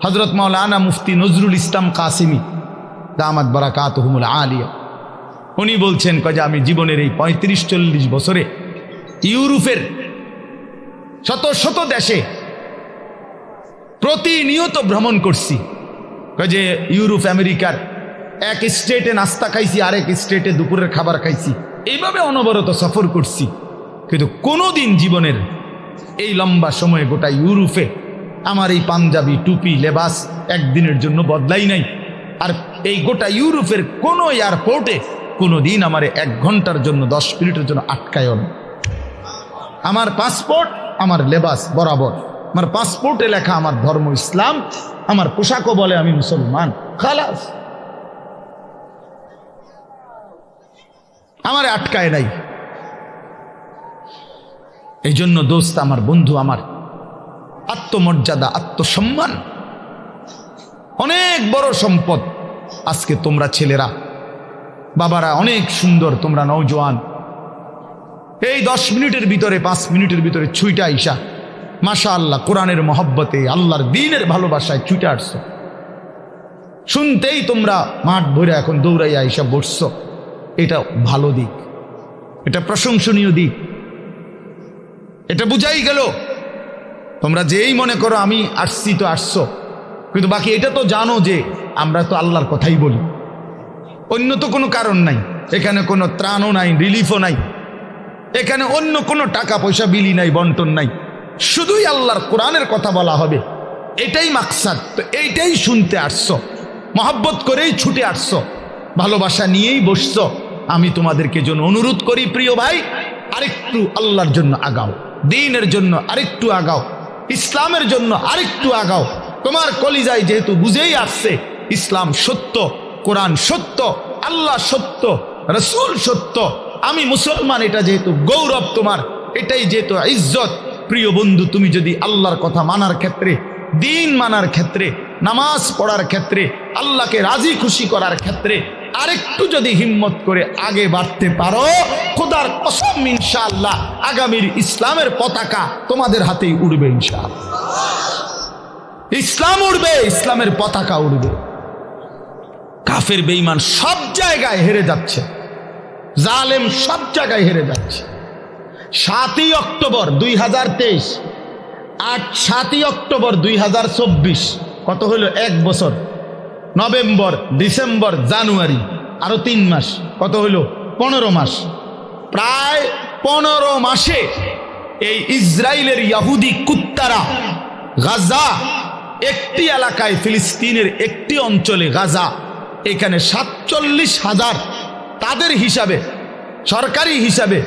হযরত মাওলানা মুফতি নজরুল ইসলাম কাসিমি দামাত বারাকাতুহুমুল আলিয়া। উনি বলছেন যে আমি জীবনের এই 35-40 বছরে ইউরোপের শত শত দেশে প্রতিনিয়ত ভ্রমণ করছি। যে ইউরোপ আমেরিকার এক স্টেটে নাস্তা খাইছি, আরেক স্টেটে দুপুরের খাবার খাইছি, এইভাবে অনবরত সফর করছি, কিন্তু কোনোদিন জীবনের এই লম্বা সময়ে গোটা ইউরোপে আমার এই পাঞ্জাবি টুপি লেবাস একদিনের জন্য বদলাই নাই। আর এই গোটা ইউরোপের কোনো এয়ারপোর্টে কোনোদিন আমার 1 ঘন্টার জন্য 10 মিনিটের জন্য আটকায় না। আমার পাসপোর্ট, আমার লেবাস বরাবর, আমার পাসপোর্টে লেখা আমার ধর্ম ইসলাম, আমার পোশাকও বলে আমি মুসলমান, খালাস, আমার আটকায় নাই। এই জন্য দোস্ত আমার, বন্ধু আমার, আত্মমর্যাদা, আত্মসম্মান অনেক বড় সম্পদ। আজকে তোমরা ছেলেরা, বাবারা অনেক সুন্দর, তোমরা নওজোয়ান, এই 10 মিনিটের ভিতরে 5 মিনিটের ভিতরে ছুইটা আইসা মাশাআল্লাহ কোরআনের মহব্বতে, আল্লাহর দ্বীনের ভালোবাসায় ছুটে আসছো। শুনতেই তোমরা মাঠ ভরে এখন দৌড়াইয়া আইসা বসছো, এটা ভালো দিক, এটা প্রশংসনীয় দিক, এটা বুঝাই গেল। তোমরা যেই মনে করো আমি আসছি তো আসছো, কিন্তু বাকি এটা তো জানো যে আমরা তো আল্লাহর কথাই বলি, অন্য তো কোনো কারণ নাই, এখানে কোনো ত্রাণও নাই, রিলিফও নাই, এখানে অন্য কোনো টাকা পয়সা বিলি নাই, বন্টন নাই, শুধুই আল্লাহর কোরআনের কথা বলা হবে, এটাই মাকসাদ। তো এইটাই শুনতে আসছো, মহব্বত করেই ছুটে আসছো, ভালোবাসা নিয়েই বসছো। আমি তোমাদেরকে জন্য অনুরোধ করি প্রিয় ভাই, আরেকটু আল্লাহর জন্য আগাও। দ্বীনের জন্য আরেকটু আগাও, ইসলামের জন্য আরেকটু আগাও। তোমার কলিজায় যেহেতু বুঝেই আসছে ইসলাম সত্য, কোরআন সত্য, আল্লাহ সত্য, রসুল সত্য, আমি মুসলমান, এটা যেহেতু গৌরব তোমার, এটাই যেহেতু ইজ্জত। প্রিয় বন্ধু, তুমি যদি আল্লাহর কথা মানার ক্ষেত্রে, দ্বীন মানার ক্ষেত্রে, নামাজ পড়ার ক্ষেত্রে, আল্লাহকে রাজি খুশি করার ক্ষেত্রে আরেকটু যদি হিম্মত করে আগে বাড়তে পারো, খোদার কসম ইনশাআল্লাহ আগামীর ইসলামের পতাকা তোমাদের হাতেই উড়বে ইনশাআল্লাহ। ইসলাম উড়বে, ইসলামের পতাকা উড়বে। কাফের বেঈমান সব জায়গায় হেরে যাচ্ছে, জালেম সব জায়গায় হেরে যাচ্ছে। 7ই অক্টোবর 2023, 7ই অক্টোবর 2024, কত হলো? 1 বছর। নভেম্বর, ডিসেম্বর, জানুয়ারি, আরো 3 মাস, কত হলো? 15 মাস। প্রায় 15 মাসে এই ইসরায়েলের ইহুদি কুত্তারা গাজা, একটি এলাকায়, ফিলিস্তিনের একটি অঞ্চলে গাজা, এখানে 47,000, তাদের হিসাবে, সরকারি হিসাবে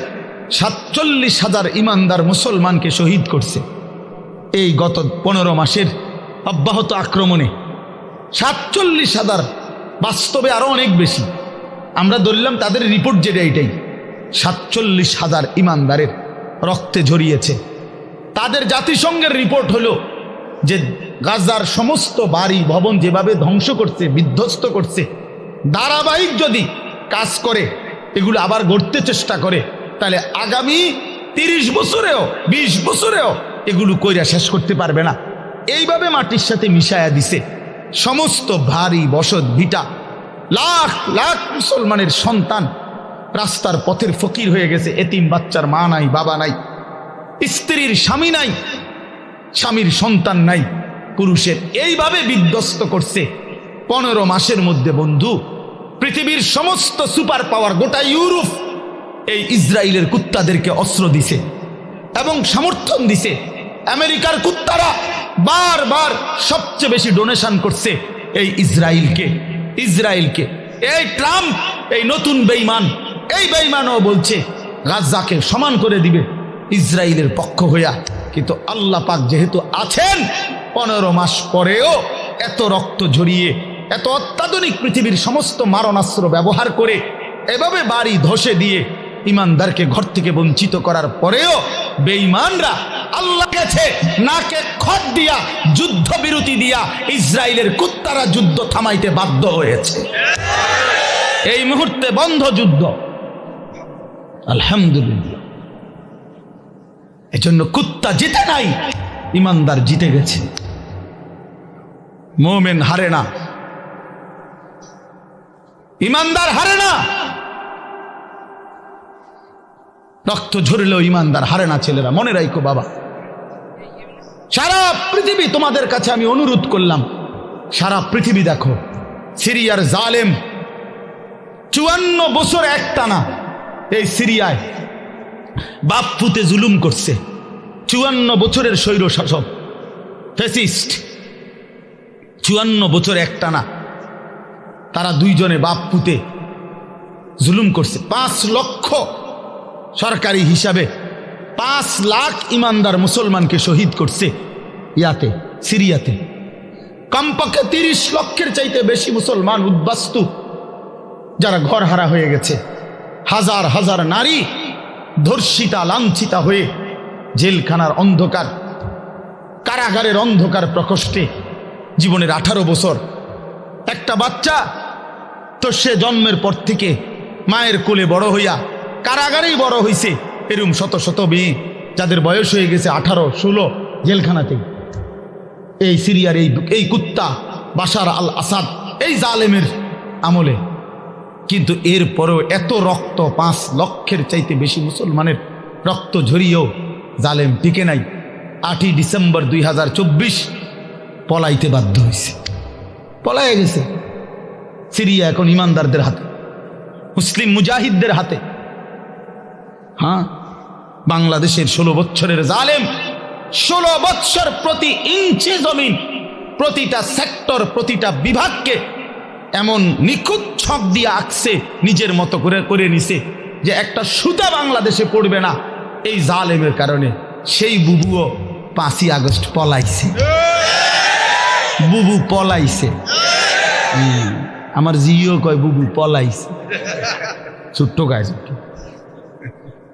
47,000 ইমানদার মুসলমানকে শহীদ করছে এই গত 15 মাসের অব্যাহত আক্রমণে। 47,000, বাস্তবে আরো অনেক বেশি। আমরা ধরলাম তাদের রিপোর্ট যেটা, এটাই 47,000 ইমানদারের রক্তে ঝরিয়েছে। তাদের জাতিসংঘের রিপোর্ট হলো যে গাজার সমস্ত বাড়ি ভবন যেভাবে ধ্বংস করছে, বিধ্বস্ত করছে, ধারাবাহিক যদি কাজ করে, এগুলো আবার গড়তে চেষ্টা করে, তাহলে আগামী 30 বছরেও 20 বছরেও এগুলো কইরা শেষ করতে পারবে না। এইভাবে মাটির সাথে মিশায়া দিছে সমস্ত ভারী বসত ভিটা। লাখ লাখ মুসলমানের সন্তান রাস্তার পথের ফকির হয়ে গেছে, এতিম বাচ্চার মা নাই, বাবা নাই, স্ত্রীর স্বামী নাই, স্বামীর সন্তান নাই, পুরুষের। এইভাবে বিধ্বস্ত করছে 15 মাসের মধ্যে। বন্ধু, পৃথিবীর সমস্ত সুপার পাওয়ার, গোটা ইউরোপ এই ইসরায়েলের কুত্তাদেরকে অস্ত্র দিছে এবং সমর্থন দিছে। আমেরিকার কুত্তারা বারবার সবচেয়ে বেশি ডোনেশন করছে এই ইসরায়েলকে। এই ট্রাম্প, এই নতুন বেঈমান, এই বেঈমানও বলছে গাজাকে সমান করে দিবে ইসরায়েলের পক্ষ হইয়া। কিন্তু আল্লাহ পাক যেহেতু আছেন, 15 মাস পরেও এত রক্ত ঝরিয়ে, এত অত্যাধুনিক পৃথিবীর সমস্ত মারণাস্ত্র ব্যবহার করে এভাবে বাড়ি ধসে দিয়ে ইমানদারকে ঘর থেকে বঞ্চিত করার পরেও বেঈমানরা আল্লাহ গেছে নাকে খত দিয়া, যুদ্ধ বিরতি দিয়া ইসরায়েলের কুত্তারা যুদ্ধ থামাইতে বাধ্য হয়েছে। এই মুহূর্তে বন্ধ যুদ্ধ, আলহামদুলিল্লাহ। এজন্য কুত্তা জিতে নাই, ইমানদার জিতে গেছে। মোমেন হারে না, ইমানদার হারে না। রক্ত ঝরলেও ইমানদার হারে না ছেলেরা, মনে রাখো বাবা। সারা পৃথিবী, তোমাদের কাছে আমি অনুরোধ করলাম, সারা পৃথিবী দেখো, সিরিয়ার জালেম 54 বছর একটানা এই সিরিয়ায় বাপ পুতে জুলুম করছে। 54 বছরের স্বৈর শাসক, ফ্যাসিস্ট, 54 বছর একটানা তারা দুইজনে বাপ পুতে জুলুম করছে। 5 লক্ষ, সরকারি হিসাবে 5 লাখ ইমানদার মুসলমানকে শহীদ করছে ইয়াতে, সিরিয়াতে। কমপক্ষে 30 লক্ষের চাইতে বেশি মুসলমান উদ্বাস্তু, যারা ঘর হারা হয়ে গেছে। হাজার হাজার নারী ধর্ষিতা, লাঞ্ছিতা হয়ে জেলখানার অন্ধকার, কারাগারের অন্ধকার প্রকোষ্ঠে জীবনের 18 বছর। একটা বাচ্চা তো সে জন্মের পর থেকে মায়ের কোলে বড় হইয়া কারাগারেই বড় হইছে। এরকম শত শত মেয়ে যাদের বয়স হয়ে গেছে 18, 16 জেলখানাতে। এই সিরিয়ার এই কুত্তা বাশার আল আসাদ, এই জালেমের আমলে। কিন্তু এরপরেও এত রক্ত, 5 লক্ষের চাইতে বেশি মুসলমানের রক্ত ঝরিয়েও জালেম টিকে নাই। 8ই ডিসেম্বর 2024 পলাইতে বাধ্য হয়েছে, পলাইয়া গেছে। সিরিয়া এখন ইমানদারদের হাতে, মুসলিম মুজাহিদদের হাতে। হ্যাঁ, বাংলাদেশের 16 বছরের জালেম 16 বছর প্রতি ইঞ্চি জমিন, প্রতিটা সেক্টর, প্রতিটা বিভাগকে এমন নিখুঁত ছক দিয়ে আঁকছে, নিজের মতো করে নিছে যে একটা সুতা বাংলাদেশে পড়বে না এই জালেমের কারণে। সেই বুবুও 5ই আগস্ট পলাইছে, বুবু পলাইছে। আমার জিও কয় বুবু পলাইছে, ছোট্ট গায়ে ছোট্ট।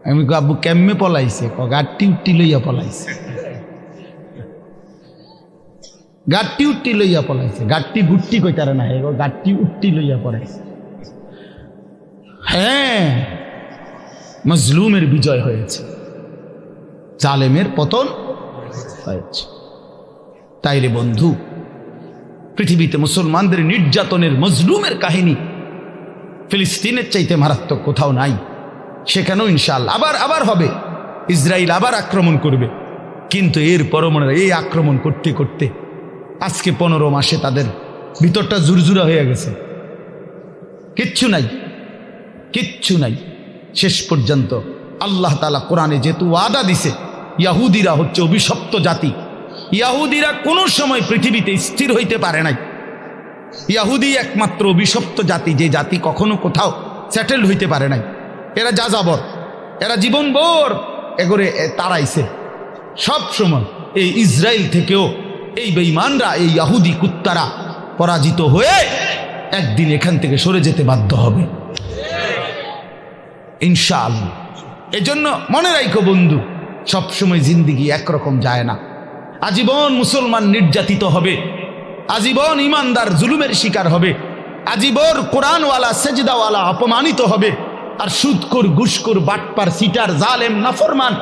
আমি আব্বু কেমনে পলাইছে? গাড়টি উঠটি লইয়া পলাইছে, গাড়টি উঠটি লইয়া পলাইছে। গাড়টি গুট্টি কইতারে না, গাড়টি উঠটি লইয়া পলাইছে। হ্যাঁ, মজলুমের বিজয় হয়েছে, জালেমের পতন হয়েছে। তাইলে বন্ধু, পৃথিবীতে মুসলমানদের নির্যাতনের মজলুমের কাহিনী ফিলিস্তিনের চাইতে মারাত্মক কোথাও নাই। সেখানেও ইনশাআল্লাহ আবার হবে, ইসরায়েল আবার আক্রমণ করবে। কিন্তু এর পরমাণু এই আক্রমণ করতে করতে আজকে 15 মাসে তাদের ভিতরটা জুরজুরা হয়ে গেছে, কিচ্ছু নাই, কিচ্ছু নাই। শেষ পর্যন্ত আল্লাহ তাআলা কোরআনে যেহেতু ওয়াদা দিছে, ইয়াহুদিরা হচ্ছে অভিশপ্ত জাতি। ইয়াহুদিরা কোনো সময় পৃথিবীতে স্থির হইতে পারে নাই। ইয়াহুদি একমাত্র অভিশপ্ত জাতি, যে জাতি কখনো কোথাও সেটেলড হইতে পারে নাই। এরা যাযাবর, এরা জীবনভর এগোরে তাড়াইছে। সব সময় এই ইসরায়েল থেকেও এই বেঈমানরা, এই ইয়াহুদি কুত্তারা পরাজিত হয়ে একদিন এখান থেকে সরে যেতে বাধ্য হবে ইনশাআল্লাহ। এজন্য মনে রাখো বন্ধু, সবসময় জিন্দিগি একরকম যায় না। আজীবন মুসলমান নির্যাতিত হবে, আজীবন ইমানদার জুলুমের শিকার হবে, আজীবন কোরআনওয়ালা সেজদাওয়ালা অপমানিত হবে। আর সুদখোর, ঘুষখোর, বাটপার, সিটার, জালেম, নাফরমান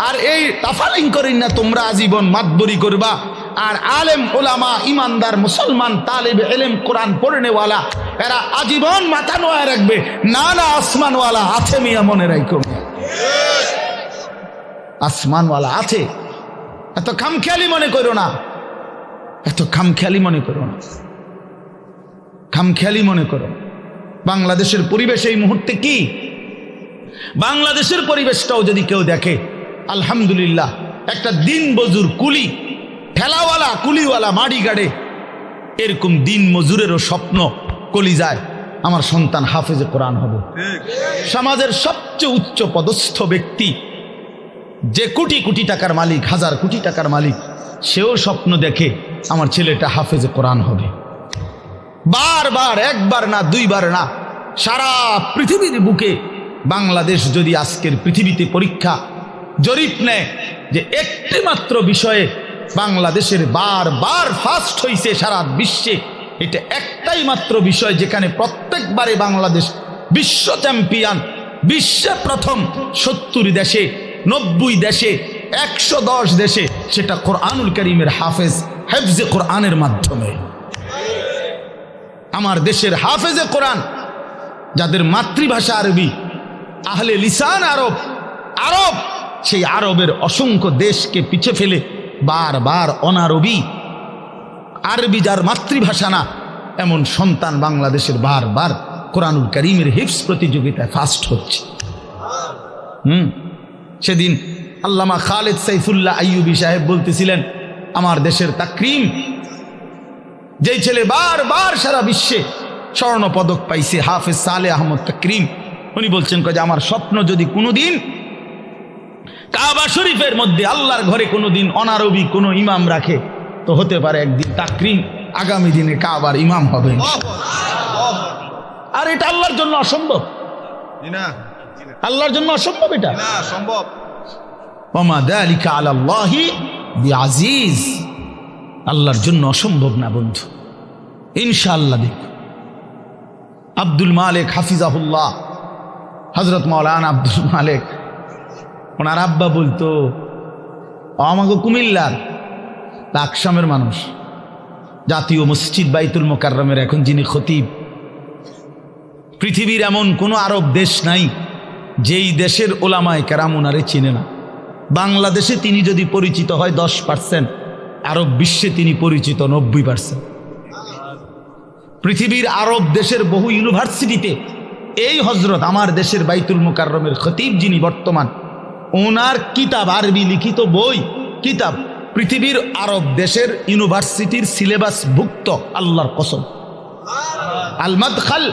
আর এই তাফালিং করেন না তোমরা আজীবন মাতবরি করবা। আর আলেম ওলামা ইমানদার মুসলমান তালেবে ইলম কোরআন পড়নেওয়ালা এরা আজীবন মাথা নোয়া রাখবে। না না, আসমানওয়ালা আছে মিয়া, মনে রাখো, আসমানওয়ালা আছে। এত খামখেয়ালি মনে করো না, এত খামখেয়ালি মনে করো না, খামখেয়ালি মনে করো। বাংলাদেশের পরিবেশ এই মুহূর্তে কি? বাংলাদেশের পরিবেশটাও যদি কেউ দেখে, আলহামদুলিল্লাহ, একটা দিন মজুর কুলি, ঠেলাওয়ালা, কুলিওয়ালা, মাড়ি গাড়ে, এরকম দিন মজুরেরও স্বপ্ন কলিজায় আমার সন্তান হাফেজে কোরআন হবে। সমাজের সবচেয়ে উচ্চ পদস্থ ব্যক্তি, যে কোটি কোটি টাকার মালিক, হাজার কোটি টাকার মালিক, সেও স্বপ্ন দেখে আমার ছেলেটা হাফেজে কোরআন হবে। বারবার, একবার না, দুইবার না, সারা পৃথিবীর বুকে বাংলাদেশ যদি আজকের পৃথিবীতে পরীক্ষা জরিপ নেয় যে একটি মাত্র বিষয়ে বাংলাদেশের বারবার ফার্স্ট হইছে সারা বিশ্বে, এটা একটাই মাত্র বিষয় যেখানে প্রত্যেকবারে বাংলাদেশ বিশ্ব চ্যাম্পিয়ন, বিশ্বে প্রথম 70 দেশে, 90 দেশে, 110 দেশে, সেটা কোরআনুল কারীমের হেফজে কোরআনের মাধ্যমে। আমার দেশের হাফেজে কোরআন যাদের মাতৃভাষা আরবি, আহলে লিসান আরব, আরব সেই আরবের অসংখ্য দেশকে পিছে ফেলে বারবার অনারবি, আরবি যার মাতৃভাষা না, এমন সন্তান বাংলাদেশের বারবার কোরআনুল কারীমের হিফজ প্রতিযোগিতায় ফার্স্ট হচ্ছে। সেদিন আল্লামা খালেদ সাইফুল্লাহ আইয়ুবী সাহেব বলতেছিলেন, আমার দেশের তাকরিম, যেই ছেলে বারবার সারা বিশ্বে স্বর্ণ পদক পাইছে, হাফেজ সালেহ আহমদ তাকরিম, উনি বলছেন যে আমার স্বপ্ন যদি কোনোদিন কাবা শরীফের মধ্যে আল্লাহর ঘরে কোনোদিন অনারবি কোনো ইমাম রাখে, তো হতে পারে একদিন তাকরিম আগামী দিনে কাবার ইমাম হবে। আর এটা আল্লাহর জন্য অসম্ভব, আল্লাহর জন্য অসম্ভব, এটা সম্ভব। ওমা যালিকা আলাল্লাহি বিআজিজ, আল্লাহর জন্য অসম্ভব না বন্ধু, ইনশাআল্লাহ। দেখো আব্দুল মালিক হাফিজাহুল্লাহ, হযরত মাওলানা আব্দুল মালিক, ওনার আব্বা বলতো, আমাকে কুমিল্লার লাকসামের মানুষ, জাতীয় মসজিদ বাইতুল মোকাররমের এখন যিনি খতিব, পৃথিবীর এমন কোনো আরব দেশ নাই যেই দেশের ওলামায়ে কেরাম ওনারে চিনে না। বাংলাদেশে তিনি যদি পরিচিত হয় 10%, আরব বিশ্বে তিনি পরিচিত 90%। পৃথিবীর আরব দেশের বহু ইউনিভার্সিটিতে এই হজরত আমার দেশের বাইতুল মোকাররমের খতিব যিনি বর্তমান, ওনার কিতাব, আরবি লিখিত বই, কিতাব পৃথিবীর আরব দেশের ইউনিভার্সিটির সিলেবাস ভুক্ত, আল্লাহর কসম। আল মাদখাল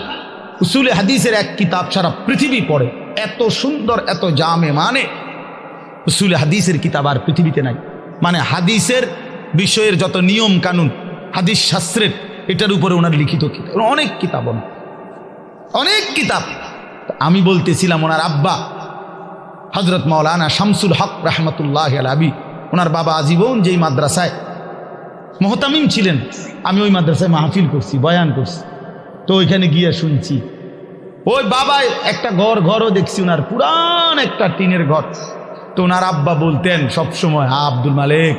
উসুলে হাদিসের এক কিতাব সারা পৃথিবী পড়ে, এত সুন্দর, এত জামে, মানে উসুল হাদিসের কিতাব আর পৃথিবীতে নাই। মানে হাদিসের বিষয়ের যত নিয়ম কানুন, হাদিস শাস্ত্রের, এটার উপরে ওনার লিখিত কিতাব, অনেক কিতাব, অনেক কিতাব। আমি বলতেছিলাম ওনার আব্বা হযরত মাওলানা শামসুল হক রাহমাতুল্লাহি আলাইহি, ওনার বাবা আজীবন যেই মাদ্রাসায় মুহতামিম ছিলেন, আমি ওই মাদ্রাসায় মাহফিল করছি, বয়ান করছি, তো ওইখানে গিয়ে শুনছি ওই বাবা একটা ঘরও দেখছি, ওনার পুরান একটা টিনের ঘর। তো ওনার আব্বা বলতেন সবসময়, আব্দুল মালিক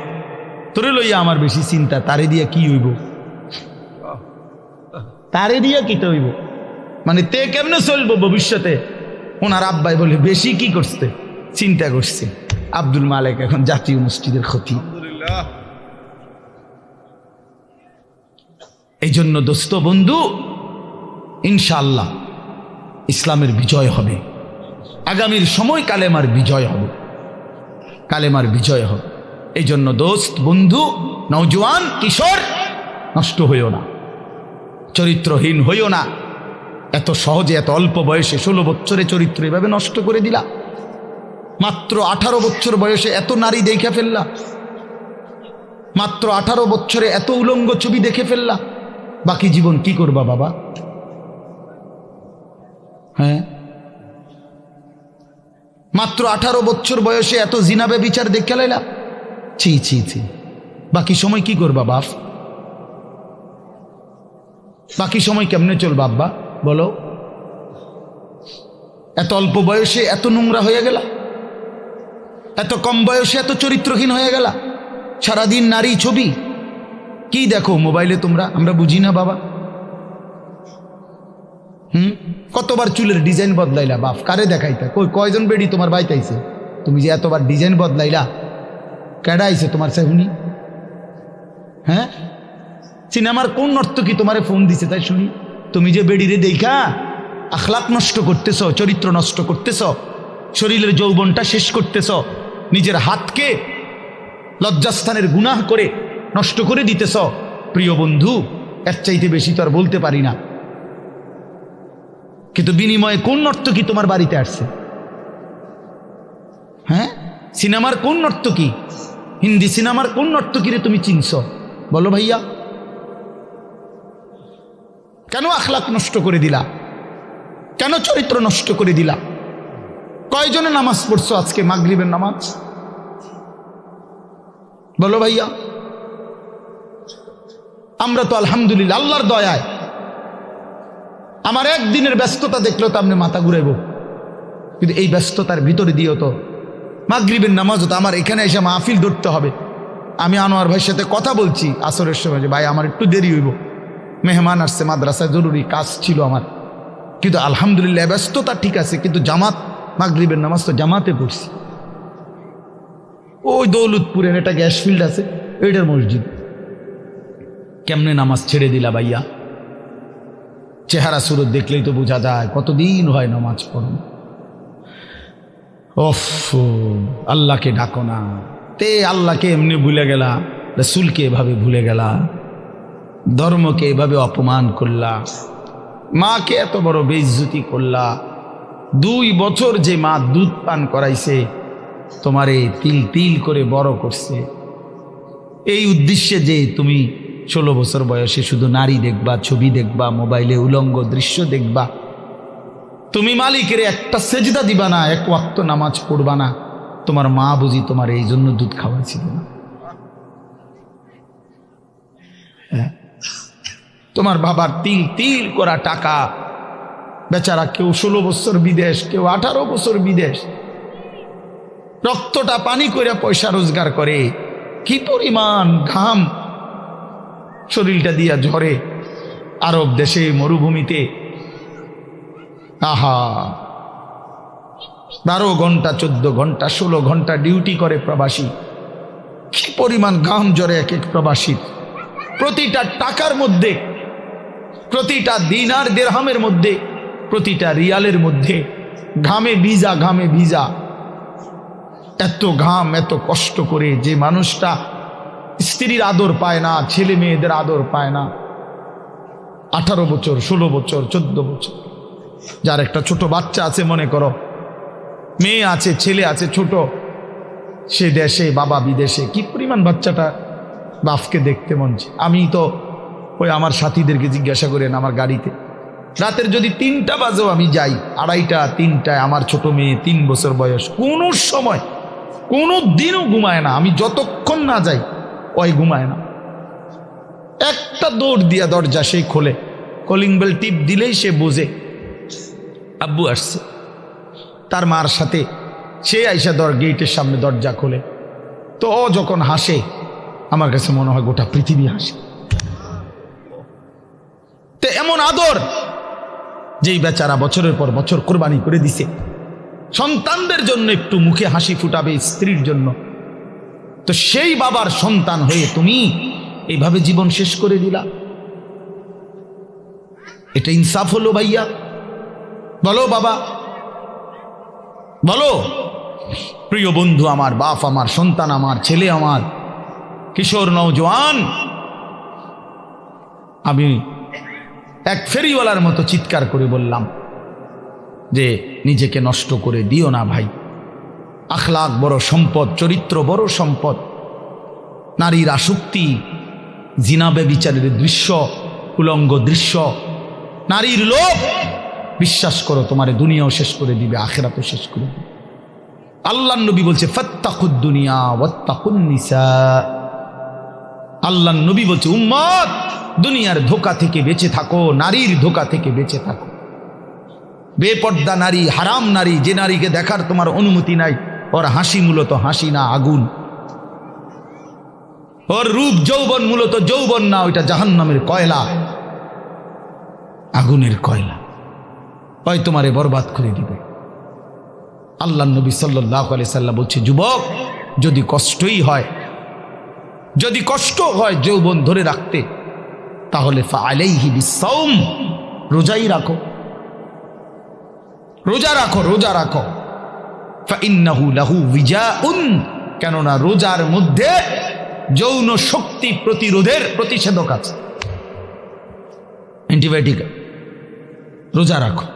তোরে লইয়া আমার বেশি চিন্তা, তারে দিয়া কি হইব, তারে দিয়া কিতে হইব, মানে তে কেমনে চলবো ভবিষ্যতে। ওনার আব্বাই বলে বেশি কি করছে, চিন্তা করছে। আব্দুল মালিক এখন জাতীয় মসজিদের খতিব। এই জন্য দোস্ত বন্ধু, ইনশাআল্লাহ ইসলামের বিজয় হবে, আগামীর সময় কালেমার বিজয় হবে, কালেমার বিজয় হবে। এই জন্য দোস্ত বন্ধু, নওজোয়ান কিশোর, নষ্ট হইও না, চরিত্রহীন হইও না। এত সহজে এত অল্প বয়সে 16 বছরে চরিত্র এভাবে নষ্ট করে দিলা, মাত্র 18 বছর বয়সে এত নারী দেখে ফেললা, মাত্র 18 বছরে এত উলঙ্গ ছবি দেখে ফেললা, বাকি জীবন কি করবা বাবা? হ্যাঁ, মাত্র 18 বছর বয়সে এত জিনা ব্যভিচার দেখে লাইলা, ছি ছি ছি, বাকি সময় কি করবা বাপ? বাকি সময় কেমনে চলবা আব্বা বলো? এত অল্প বয়সে এত নোংরা হয়ে গেলা, এত কম বয়সে এত চরিত্রহীন হয়ে গেলা, সারাদিন নারী ছবি কি দেখো মোবাইলে তোমরা, আমরা বুঝি না বাবা। কতবার চুলের ডিজাইন বদলাইলা বাপ, কারে দেখাইতা? কয়জন বেডি তোমার বাইতে আইছে? তুমি যে এতবার ডিজাইন বদলাইলা, কেডা আইছে তোমার সেহুনি? হ্যাঁ, সিনেমার কোন নর্তকী তোমারে ফোন দিছে তাই শুনি? তুমি যে বেডিরে দেখা আখলাক নষ্ট করতেছ, চরিত্র নষ্ট করতেছ, শরীরের যৌবনটা শেষ করতেছ, নিজের হাতকে লজ্জাস্থানের গুনাহ করে নষ্ট করে দিতেছ। প্রিয় বন্ধু, এর চাইতে বেশি তো আর বলতে পারি না। কিন্তু বিনিময়ে কোন নর্তকী তোমার বাড়িতে আসছে? হ্যাঁ, সিনেমার কোন নর্তকী, হিন্দি সিনেমার কোন নর্তকীরে তুমি চিনছ বলো ভাইয়া? কেন আখলাক নষ্ট করে দিলা? কেন চরিত্র নষ্ট করে দিলা? কয়জনে নামাজ পড়ছো আজকে মাগরিবের নামাজ বলো ভাইয়া? আমরা তো আলহামদুলিল্লাহ আল্লাহর দয়ায়, আমার একদিনের ব্যস্ততা দেখলেও তো আপনি মাথা ঘুরাইব, কিন্তু এই ব্যস্ততার ভিতরে দিয়েও তো মাগরিবের নামাজ হতো। আমার এখানে এসে মাহফিল ধরতে হবে। আমি আনোয়ার ভাইয়ের সাথে কথা বলছি আসরের সময় যে ভাই আমার একটু দেরি হইব, মেহমান আসছে, মাদ্রাসায় জরুরি কাজ ছিল আমার, কিন্তু আলহামদুলিল্লাহ ব্যস্ততা ঠিক আছে, কিন্তু জামাত মাগরিবের নামাজ তো জামাতে পড়ছি। ওই দৌলতপুরের একটা গ্যাস ফিল্ড আছে, ওইটার মসজিদ। কেমনে নামাজ ছেড়ে দিলা ভাইয়া? চেহারা সুরত দেখলেই তো বোঝা যায় কতদিন হয় নামাজ পড়ো। ওফ, আল্লাহকে ডাকো না, তে আল্লাহকে এমনি ভুলে গেলা, রাসূলকে এভাবে ভুলে গেলা, ধর্মকে এভাবে অপমান করলা, মাকে এত বড় বেইজ্জতি করলা। 2 বছর যে মা দুধ পান করাইছে, তোমারে তিল তিল করে বড় করছে, এই উদ্দেশ্যে যে তুমি 16 বছর বয়সে শুধু নারী দেখবা, ছবি দেখবা, মোবাইলে উলঙ্গ দৃশ্য দেখবা, তুমি মালিকের একটা সেজদা দিবা না, 1 ওয়াক্ত নামাজ পড়বা না, তোমার মা বুঝি তোমার এই জন্য দুধ খাওয়াইছিল না? তোমার বাবার তিল তিল করা টাকা, বেচারা কেউ 16 বছর বিদেশ, কেউ 18 বছর বিদেশ, রক্তটা পানি করে পয়সা রোজগার করে, কি পরিমাণ ঘাম শরীরটা দিয়া ঝরে আরব দেশে মরুভূমিতে। আহা, 12 ঘন্টা 14 ঘন্টা 16 ঘন্টা ডিউটি করে প্রবাসী, কি পরিমাণ ঘাম ঝরে এক এক প্রবাসীর। প্রতিটা টাকার মধ্যে, প্রতিটা দিনার দিরহামের মধ্যে, প্রতিটা রিয়ালের মধ্যে ঘামে ভিজা, ঘামে ভিজা। এত ঘাম, এত কষ্ট করে যে মানুষটা স্ত্রীর আদর পায় না, ছেলে মেয়েদের আদর পায় না, 18 বছর 16 বছর 14 বছর, যার একটা ছোট বাচ্চা আছে, মনে করো মেয়ে আছে ছেলে আছে ছোট, সে দেশে বাবা বিদেশে, কি পরিমাণ বাচ্চাটা বাপকে দেখতে মন চায়। আমি তো ওই আমার সাথীদেরকে জিজ্ঞাসা করেন আমার গাড়িতে, রাতের যদি 3টা বাজেও আমি যাই, 2:30 3টায়, আমার ছোট মেয়ে 3 বছর বয়স, কোনো সময় কোনো দিনও ঘুমায় না। আমি যতক্ষণ না যাই ওই ঘুমায় না। একটা দৌড় দিয়া দরজা সেই খোলে, কলিং বেল টিপ দিলেই সে বোঝে আব্বু আসছে। তার মার সাথে সে আইসা গেটের সামনে দরজা খোলে, তো ও যখন হাসে আমার কাছে মনে হয় গোটা পৃথিবী হাসে। তো এমন আদর যেই বেচারা বছরের পর বছর কোরবানি করে দিছে সন্তানদের জন্য, একটু মুখে হাসি ফুটাবে স্ত্রীর জন্য, তো সেই বাবার সন্তান হয়ে তুমি এইভাবে জীবন শেষ করে দিলা। এটা ইনসাফ হলো ভাইয়া? বলো বাবা, বলো। প্রিয় বন্ধু আমার, বাপ আমার, সন্তান আমার, ছেলে আমার, কিশোর নওজোয়ান, আমি এক ফেরিওয়ালার মতো চিৎকার করে বললাম যে নিজেকে নষ্ট করে দিও না ভাই। আখলাক বড় সম্পদ, চরিত্র বড় সম্পদ। নারীর আসক্তি, জিনা ব্যভিচারের দৃশ্য, উলঙ্গ দৃশ্য, নারীর লোভ, বিশ্বাস করো তোমার দুনিয়াও শেষ করে দিবে, আখিরাতও শেষ করে দিবে। আল্লাহর নবী বলছে ফাত্তাকুদ দুনিয়া ওয়াত্তাকুন নিসা। আল্লাহর নবী বলছে উম্মত, দুনিয়ার ধোঁকা থেকে বেঁচে থাকো, নারীর ধোঁকা থেকে বেঁচে থাকো। বেপর্দা নারী, হারাম নারী, যে নারীকে দেখার তোমার অনুমতি নাই, ওর হাসি মূলত হাসি না, আগুন। ওর রূপ যৌবন মূলত যৌবন না, ওইটা জাহান্নামের কয়লা, আগুনের কয়লা, ওই তোমারে বরবাদ করে দিবে। আল্লাহ নবী সাল্লাল্লাহু আলাইহি সাল্লাম বলছে যুবক, যদি কষ্টই হয়, যদি কষ্ট হয় যৌবন ধরে রাখতে, তাহলে ফাআলাইহি বিসসাওম, রোজাই রাখো, রোজা রাখো, রোজা রাখো। ফাইন্নাহু লাহু বিজাউন, কেননা রোজার মধ্যে যৌন শক্তি প্রতিরোধের প্রতিষেধক আছে, অ্যান্টিবায়োটিক। রোজা রাখো।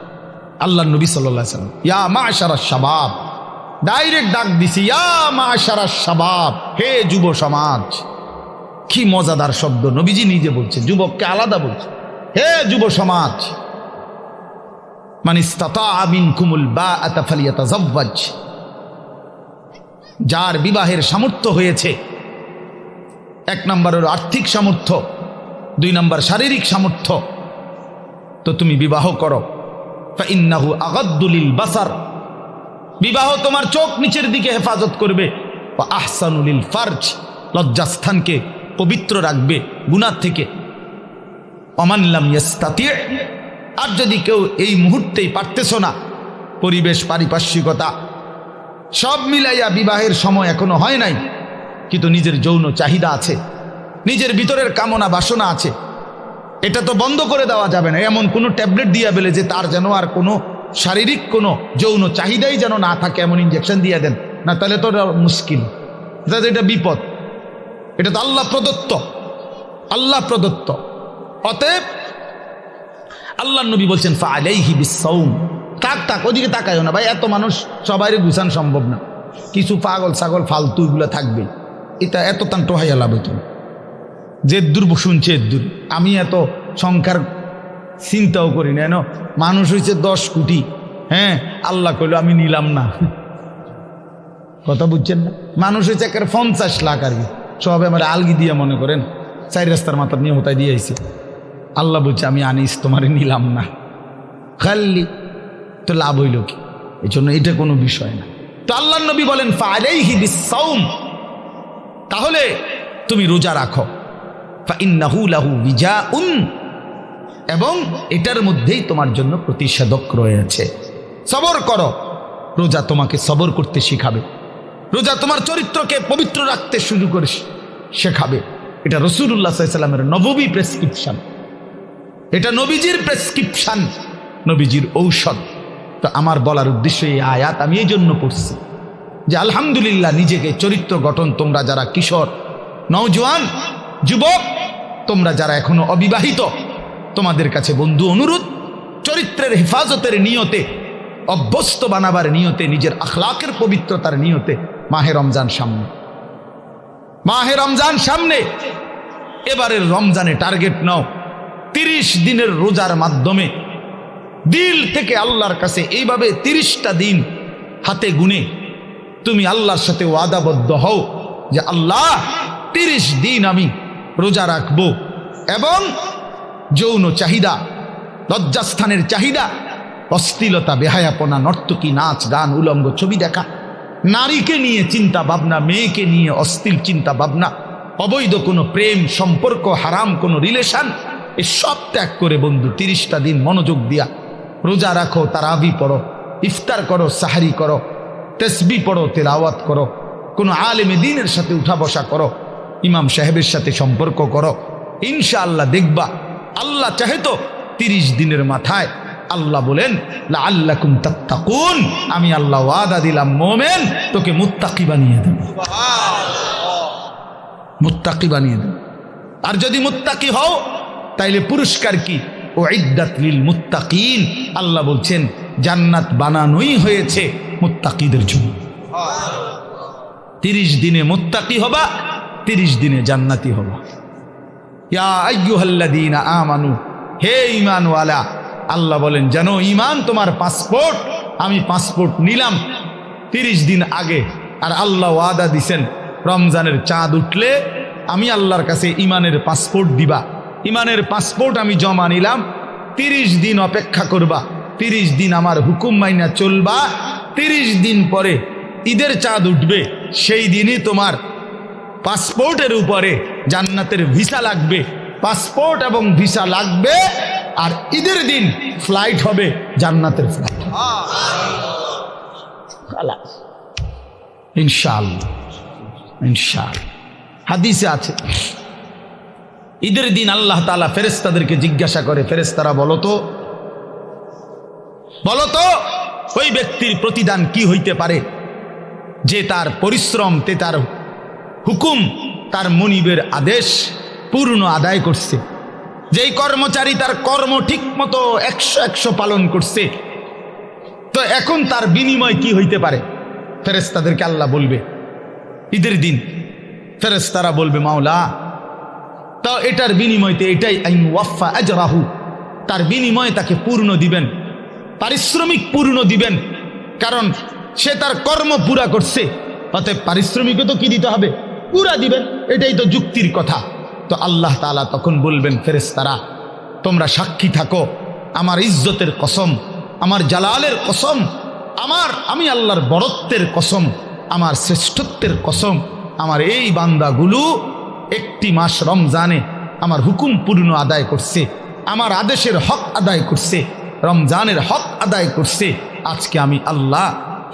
আল্লাহ নবী সাল্লাল্লাহু আলাইহি সাল্লাম ইয়া মাশারাশ শাবাব, ডাইরেক্ট ডাক দিছি, ইয়া মাশারাশ শাবাব, হে যুব সমাজ। কি মজাদার শব্দ, নবীজি নিজে বলছে, যুবককে আলাদা বলছে, হে যুব সমাজ। মান ইসতাতাআ মিনকুমুল বাআতা ফালিয়াতাযাওয়াজ, যার বিবাহের সামর্থ্য হয়েছে, 1 নম্বরের আর্থিক সামর্থ্য, 2 নম্বর শারীরিক সামর্থ্য, তো তুমি বিবাহ করো। ফাইন্নাহু আগাদ্দু লিল বাসার, বিবাহ তোমার চোখ নিচের দিকে হেফাজত করবে। ওয়া আহসানু লিল ফারজ, লজ্জাস্থানকে পবিত্র রাখবে গুনাহ থেকে। ওমান লাম ইয়াস্তাতি, আর যদি কেউ এই মুহূর্তেই পারতেছো না, পরিবেশ পারিপার্শ্বিকতা সব মিলাইয়া বিবাহের সময় এখনো হয় নাই, কিন্তু নিজের যৌন চাহিদা আছে, নিজের ভিতরের কামনা বাসনা আছে, এটা তো বন্ধ করে দেওয়া যাবে না। এমন কোনো ট্যাবলেট দিয়া বেলে যে তার যেন আর কোনো শারীরিক কোনো যৌন চাহিদাই যেন না থাকে, এমন ইঞ্জেকশন দিয়ে দেন না, তাহলে তো মুশকিল, এটা বিপদ। এটা তো আল্লাহ প্রদত্ত, আল্লাহ প্রদত্ত। অতএব আল্লাহ নবী বলছেন ফাআলাইহি বিসসাওম। তাক ওদিকে তাকায়ও না ভাই, এত মানুষ সবাইরে গুছান সম্ভব না, কিছু পাগল ছাগল ফালতু এগুলো থাকবে, এটা এত তান টোহাইয়া লাভ হইত। যে দূর শুনছে দূর, আমি এত সংখ্যার চিন্তাও করি না। মানুষ হয়েছে 10 কোটি, হ্যাঁ, আল্লাহ কইল আমি নিলাম না, কথা বুঝছেন না? মানুষ হয়েছে একের 50 লাখ আর কি, সব আমার আলগি দিয়ে মনে করেন 4 রাস্তার মাথার নিয়ে হতায় দিয়ে আইছে। আল্লাহ বলছে আমি আনিস, তোমারে নিলাম না, খালি তো লাভ হইল কি? এই জন্য এটা কোনো বিষয় না। তো আল্লাহ নবী বলেন ফাআলাইহি বিসসাওম, তাহলে তুমি রোজা রাখো। ফাইন্নাহু লাহু বিজাউন, এবং এটার মধ্যেই তোমার জন্য প্রতিষেধক রয়েছে। সবর করো, রোজা তোমাকে সবর করতে শিখাবে, রোজা তোমার চরিত্রকে পবিত্র রাখতে শুরু করে শেখাবে। এটা রাসূলুল্লাহ সাল্লাল্লাহু আলাইহি ওয়াসাল্লামের নববী প্রেসক্রিপশন, এটা নবীজির প্রেসক্রিপশন, নবীজির ঔষধ। তো আমার বলার উদ্দেশ্য এই আয়াত আমি এই জন্য পড়ছি যে আলহামদুলিল্লাহ, নিজেকে চরিত্র গঠন, তোমরা যারা কিশোর নওজোয়ান যুবক, তোমরা যারা এখনো অবিবাহিত, তোমাদের কাছে বন্ধু অনুরোধ, চরিত্রের হেফাজতের নিয়তে, অভ্যস্ত বানাবার নিয়তে, নিজের আখলাকের পবিত্রতার নিয়তে মাহে রমজান সামনে, মাহে রমজান সামনে। এবারের রমজানে টার্গেট নাও 30 দিনের রোজার মাধ্যমে দিল থেকে আল্লাহর কাছে এইভাবে 30টা দিন হাতে গুনে তুমি আল্লাহর সাথে ওয়াদাবদ্ধ হও যে আল্লাহ 30 দিন আমি রোজা রাখবো, এবং যৌন চাহিদা, লজ্জাস্থানের চাহিদা, অশ্লীলতা, বেহায়াপনা, নর্তকী, নাচ গান, উলঙ্গ ছবি দেখা, নারীকে নিয়ে চিন্তা ভাবনা, মেয়েকে নিয়ে অশ্লীল চিন্তা ভাবনা, অবৈধ কোনো প্রেম সম্পর্ক, হারাম কোনো রিলেশন, এসব ত্যাগ করে বন্ধু 30টা দিন মনোযোগ দিয়া রোজা রাখো, তারাবি পড়ো, ইফতার করো, সাহারি করো, তসবিহ পড়ো, তেলাওয়াত করো, কোনো আলেমে দ্বীনের সাথে উঠা বসা করো, ইমাম সাহেবের সাথে সম্পর্ক করো। ইনশাআল্লাহ দেখবা আল্লাহ চাহে তো 30 দিনের মাথায় আল্লাহ বলেন লাআল্লাকুম তাত্তাকুন, আমি আল্লাহ ওয়াদা দিলাম মোমেন তোকে মুত্তাকি বানিয়ে দেব, মুত্তাকি বানিয়ে দেব। আর যদি মুত্তাকি হও তাইলে পুরস্কার কি? উইদ্দাত লিল মুত্তাকিন, আল্লাহ বলছেন জান্নাত বানানোই হয়েছে মুত্তাকিদের জন্য। 30 দিনে মুত্তাকি হবা, 30 দিনে জান্নাতি হবা। ইয়া আইয়ুহাল্লাযীনা আমানু, হে ঈমানওয়ালা, আল্লাহ বলেন জানো ঈমান তোমার পাসপোর্ট, আমি পাসপোর্ট নিলাম 30 দিন আগে। আর আল্লাহ ওয়াদা দিছেন রমজানের চাঁদ উঠলে আমি আল্লাহর কাছে ঈমানের পাসপোর্ট দিবা, ঈমানের পাসপোর্ট আমি জমা নিলাম, 30 দিন অপেক্ষা করবা, 30 দিন আমার হুকুম মাইনা চলবা, 30 দিন পরে ঈদের চাঁদ উঠবে, সেই দিনই তোমার পাসপোর্টের উপরে জান্নাতের ভিসা লাগবে, পাসপোর্ট এবং ভিসা লাগবে, আর ঈদের দিন ফ্লাইট হবে জান্নাতের ফ্লাইট, ইনশাআল্লাহ। ইনশাআল্লাহ হাদিসে আছে ঈদের দিন আল্লাহ তাআলা ফেরেশতাদেরকে জিজ্ঞাসা করে, ফেরেশতারা বলো তো ওই ব্যক্তির প্রতিদান কি হইতে পারে যে তার পরিশ্রম, তার হুকুম, তার মনিবের আদেশ পূর্ণ আদায় করছে, যেই কর্মচারী তার কর্ম ঠিক মতো 100 পালন করছে, তো এখন তার বিনিময় কি হইতে পারে? ফেরেশতাদেরকে আল্লাহ বলবে ঈদের দিন, ফেরেশতারা বলবে মাওলা তো এটার বিনিময়তে এটাই আইন ওয়াফা আজরাহু, তার বিনিময় তাকে পূর্ণ দিবেন, পারিশ্রমিক পূর্ণ দিবেন, কারণ সে তার কর্ম পুরা করছে, অতএব পারিশ্রমিকও তো কি দিতে হবে? পুরা দিবেন, এটাই তো যুক্তির কথা। তো আল্লাহ তাআলা তখন বলবেন ফেরেশতারা তোমরা সাক্ষী থাকো, আমার ইজ্জতের কসম, আমার জালালের কসম, আমি আল্লাহর বড়ত্বের কসম, আমার শ্রেষ্ঠত্বের কসম, আমার এই বান্দাগুলো 1টি মাস রমজানে আমার হুকুম পূর্ণ আদায় করছে, আমার আদেশের হক আদায় করছে, রমজানের হক আদায় করছে। আজকে আমি আল্লাহ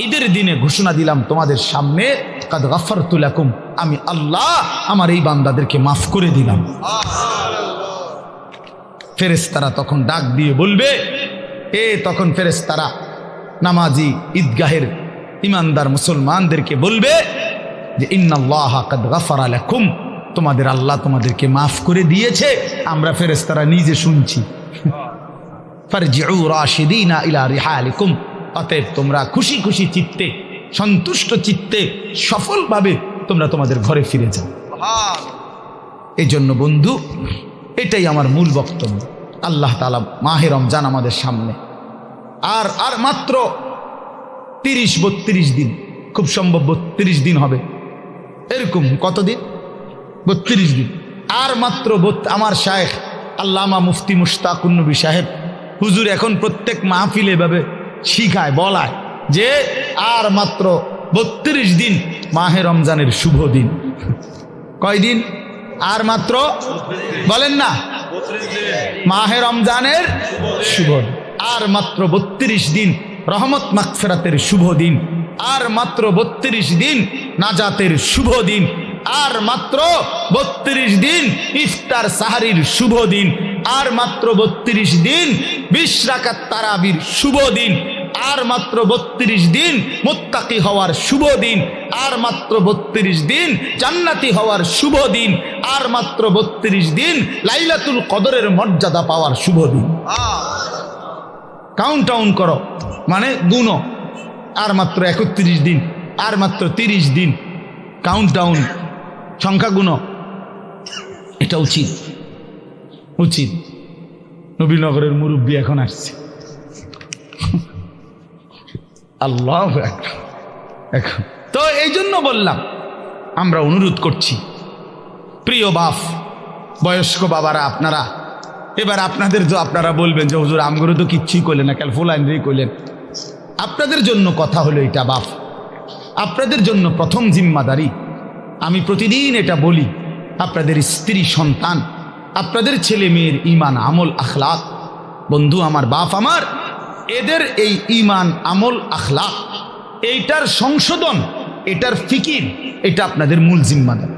ঈদের দিনে ঘোষণা দিলাম তোমাদের সামনে, কাদ গাফারতু লাকুম, আমি আল্লাহ আমার এই বান্দাদেরকে মাফ করে দিলাম। ফেরেশতারা তখন ডাক দিয়ে বলবে, তখন ফেরেশতারা নামাজি ঈদগাহের ইমানদার মুসলমানদেরকে বলবে যে ইন্নাল্লাহা কাদ গাফারা লাকুম, তোমাদের আল্লাহ তোমাদেরকে মাফ করে দিয়েছে। আমরা ফেরেশতারা নিজে শুনছি। ফারজিউ রাশিদিনা ইলা রিহালিকুম, অতএব তোমরা খুশি খুশি চিত্তে, সন্তুষ্ট চিত্তে, সফলভাবে তোমরা তোমাদের ঘরে ফিরে যাও। এই জন্য বন্ধু, এটাই আমার মূল বক্তব্য। আল্লাহ তাআলা মাহে রমজান আমাদের সামনে, আর মাত্র 30-32 দিন, খুব সম্ভব 32 দিন হবে, এরকম কতদিন? 32 দিন। আর মাত্র আমার শায়েখ আল্লামা মুফতি মুশতাকুন নবী সাহেব হুজুর এখন প্রত্যেক মাহফিলে এভাবে শিখায়, বলায় যে আর মাত্র 32 দিন মাহে রমজানের শুভ দিন। কয়দিন? আর মাত্র, বলেন না, মাহে রমজানের শুভ দিন। আর মাত্র 32 দিন রহমত মাগফিরাতের শুভ দিন, আর মাত্র 32 দিন নাজাতের শুভ দিন, আর মাত্র 32 দিন ইফতার সাহারির শুভ দিন, আর মাত্র 32 দিন 20 রাকাত তারাবির শুভ দিন, আর মাত্র 32 দিন মুত্তাকি হওয়ার শুভ দিন, আর মাত্র 32 দিন জান্নাতি হওয়ার শুভ দিন, আর মাত্র 32 দিন লাইলাতুল কদরের মর্যাদা পাওয়ার শুভ দিন। কাউন্ট ডাউন করো, মানে গুনো। আর মাত্র 31 দিন আর মাত্র 30 দিন, কাউন্টডাউন, সংখ্যা গুনো। এটা উচিত, উচিত। নবীনগরের মুরব্বী এখন আসছে, আল্লাহ এখন তো এই জন্য বললাম, আমরা অনুরোধ করছি প্রিয় বাপ, বয়স্ক বাবারা, আপনারা এবার আপনাদের যে আপনারা বলবেন যে হুজুর আমগুলো তো কিচ্ছুই করলেন না, কাল ফুলাইনরেই করলেন। আপনাদের জন্য কথা হলো এটা বাপ, আপনাদের জন্য প্রথম জিম্মাদারি। আমি প্রতিদিন এটা বলি, আপনাদের স্ত্রী সন্তান, আপনাদের ছেলে মেয়ের ইমান আমল আখলাক, বন্ধু আমার, বাপ আমার, এদের এই ইমান আমল আখলাক, এইটার সংশোধন, এটার ফিকির, এটা আপনাদের মূল জিম্মাদারি,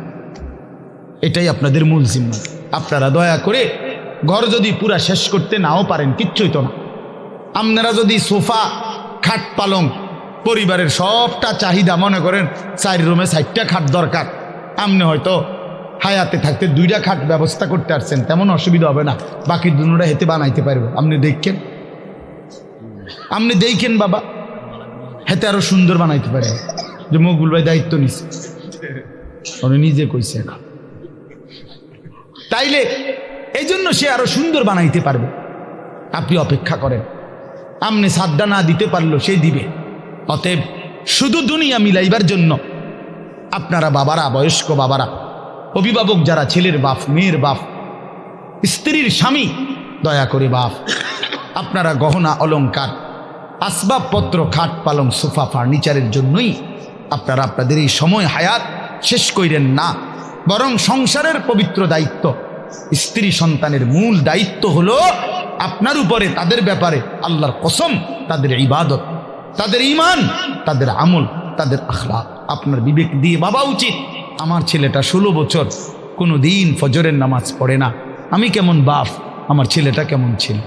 এটাই আপনাদের মূল জিম্মাদারি। আপনারা দয়া করে ঘর যদি পুরা শেষ করতে নাও পারেন, কিচ্ছুই তো না, আপনারা যদি সোফা, খাট, পালং, পরিবারের সবটা চাহিদা, মনে করেন 4 রুমে 4টা খাট দরকার, আপনি হয়তো হায়াতে থাকতে 2টা খাট ব্যবস্থা করতে পারছেন, তেমন অসুবিধা হবে না, বাকি দুটোটা হেতে বানাইতে পারবো। আপনি দেখেন, আপনি দেখেন বাবা, হেতে আরো সুন্দর বানাইতে পারে। যে মকবুল ভাই দায়িত্ব নিচ্ছে, উনি নিজে কইছে এখন, তাইলে এই জন্য সে আরো সুন্দর বানাইতে পারবে। আপনি অপেক্ষা করেন, আপনি সাদ্দা না দিতে পারলো সে দিবে। অতএব শুধু দুনিয়া মিলাইবার জন্য আপনারা বাবারা, বয়স্ক বাবারা, অভিভাবক যারা, ছেলের বাপ, মেয়ের বাপ, স্ত্রীর স্বামী, দয়া করে বাপ, আপনারা গহনা অলংকার, আসবাবপত্র, খাট, পালং, সোফা, ফার্নিচারের জন্যই আপনারা আপনাদের এই সময় হায়াত শেষ করেন না, বরং সংসারের পবিত্র দায়িত্ব, স্ত্রী সন্তানের মূল দায়িত্ব হলো আপনার উপরে, তাদের ব্যাপারে আল্লাহর কসম, তাদের ইবাদত, তাদের ঈমান, তাদের আমল, তাদের আখলাক আপনার বিবেক দিয়ে ভাবা উচিত। আমার ছেলেটা 16 বছর কোনো দিন ফজরের নামাজ পড়ে না, আমি কেমন বাপ, আমার ছেলেটা কেমন ছেলে।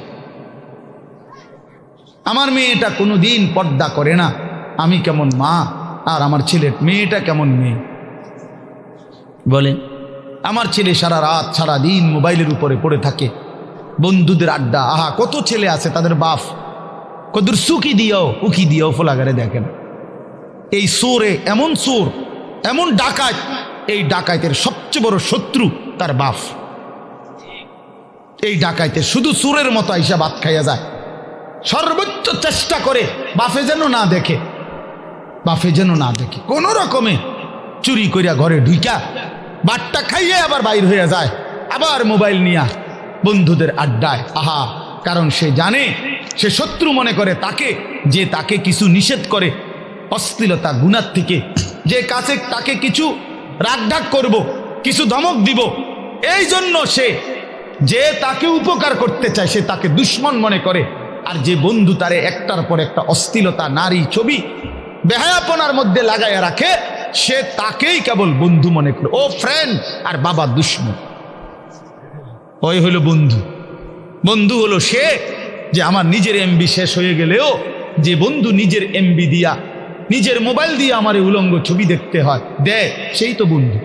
আমার মেয়েটা কোনো দিন পর্দা করে না, আমি কেমন মা, আর আমার ছেলে, মেয়েটা কেমন মেয়ে। বলেন, আমার ছেলে সারা রাত সারা দিন মোবাইলের উপরে পড়ে থাকে, বন্ধুদের আড্ডা, আহা কত ছেলে আছে তাদের বাপ কদুর সুকি দিও উকি দিও ফোলাগারে দেখেন। এই সোরে এমন সোর, এমন ডাকাত, এই ডাকাতের সবচেয়ে বড় শত্রু তার বাপ। এই ডাকাইতে শুধু সুরের মতো আইসা ভাত খাইয়া যায়, সর্বোচ্চ চেষ্টা করে বাপে যেন না দেখে, বাপে যেন না দেখে, কোন রকমে চুরি করিয়া ঘরে ঢুইকা বাটটা খাইয়ে আবার বাইর হয়ে যায়, আবার মোবাইল নিয়া বন্ধুদের আড্ডায়, আহা, কারণ সে জানে, সে শত্রু মনে করে তাকে, যে তাকে কিছু নিষেধ করে অশ্লীলতা গুনার থেকে, যে কাছে তাকে কিছু রাগঢাক করব, কিছু ধমক দিব, এই জন্য সে, যে তাকে উপকার করতে চায় সে তাকে দুশ্মন মনে করে। আর যে বন্ধু তারে একটার পর একটা অশ্লীলতা, নারী, ছবি, বেহায়াপনার মধ্যে লাগাইয়া রাখে, সে তাকেই কেবল বন্ধু মনে করে, ও ফ্রেন্ড, আর বাবা দুশ্মন। ওই হলো বন্ধু। বন্ধু হলো সে, যে আমার নিজের এমবি শেষ হয়ে গেলেও যে বন্ধু নিজের এমবি দিয়া, নিজের মোবাইল দিয়ে আমার উলঙ্গ ছবি দেখতে হয় দেয়, সেই তো বন্ধু,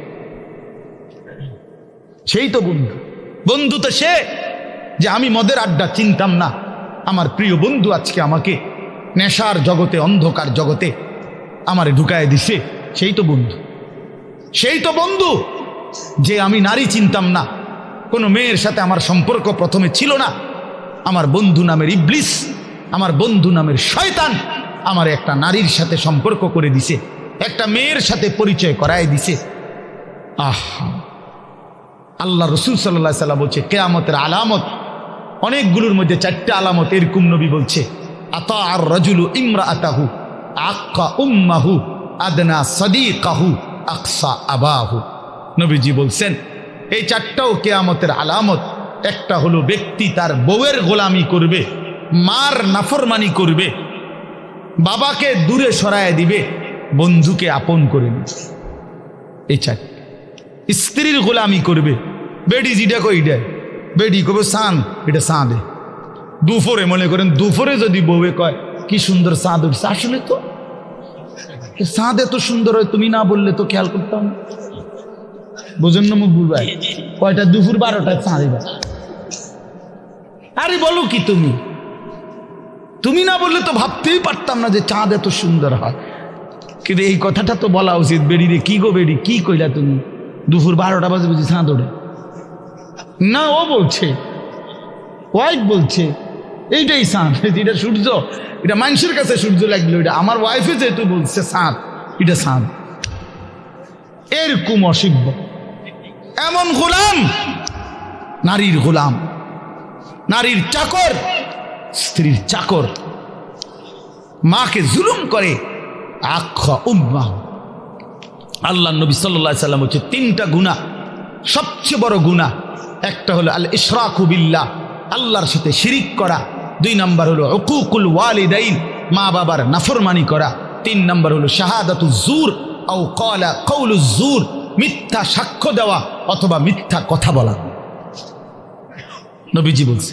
সেই তো বন্ধু। বন্ধু তো সে, যে আমি মদের আড্ডা চিনতাম না, আমার প্রিয় বন্ধু আজকে আমাকে নেশার জগতে, অন্ধকার জগতে আমারে ঢুকায় দিছে, সেই তো বন্ধু। সেই তো বন্ধু, যে আমি নারী চিনতাম না, কোনো মেয়ের সাথে আমার সম্পর্ক প্রথমে ছিল না, আমার বন্ধু নামের ইবলিস, আমার বন্ধু নামের শয়তান আমার একটা নারীর সাথে সম্পর্ক করে দিছে, একটা মেয়ের সাথে পরিচয় করায় দিছে। আহা, আল্লাহ রসুল সাল্লাল্লাহু আলাইহি ওয়াসাল্লাম বলছে কিয়ামতের আলামত অনেকগুলোর মধ্যে 4টা আলামত, এরকম নবী বলছে, আতা আর রাজুলু ইমরাআতাহু আক্কা উম্মাহু আদনা সাদিকাহু আকসা আবাহু। নবীজি বলছেন এই 4টাও কিয়ামতের আলামত। একটা হলো ব্যক্তি তার বউয়ের গোলামি করবে, মার নাফরমানি করবে, বাবাকে দূরে সরায় দিবে, বন্ধুকে আপন করে নিবে। এই 4। স্ত্রীর গোলামি করবে, বেডি যেটা কই দেয়, বেডি কবে সান, এটা সাঁদে দুপুরে, মনে করেন দুপুরে যদি বউয়ে কয় কি সুন্দর চাঁদ উঠছে, আসলে তো চাঁদ এত সুন্দর হয়, তুমি না বললে তো খেয়াল করতাম। বোঝেন না মুখ ভাই, কয়টা দুপুর 12টায় চাঁদ। আরে বলো কি তুমি না বললে তো ভাবতেই পারতাম না যে চাঁদ এত সুন্দর হয়। কিন্তু এই কথাটা তো বলা উচিত, বেড়ি রে কি গো বেড়ি কি কইলা তুমি, দুপুর 12টা বাজে বুঝি ছাঁদ ওঠে না? ও বলছে, ওয়াইফ বলছে এইটাই চাঁদ, এটা সূর্য, এটা মানুষের কাছে সূর্য লাগলো, এটা আমার ওয়াইফে যেহেতু বলছে চাঁদ, এটা চাঁদ। এরকম অসভ্য এমন গোলাম, নারীর গোলাম, নারীর চাকর, স্ত্রীর চাকর, মাকে জুলুম করে আখ্যা উম্মাহ। আল্লাহ নবী সাল্লাল্লাহু আলাইহি সাল্লাম হচ্ছে 3টা গুনাহ, সবচেয়ে বড় গুনাহ একটা হলো আল ইশরাকু বিল্লাহ, আল্লাহর সাথে শিরিক করা। 2 নম্বর হলো উকুকুল ওয়ালিদাইন, মা বাবার নাফরমানি করা। 3 নম্বর হলো শাহাদাতুজ জুর আও ক্বালা কাউলুজ জুর, মিথ্যা সাক্ষ্য দেওয়া অথবা মিথ্যা কথা বলা। নবীজি বলছে,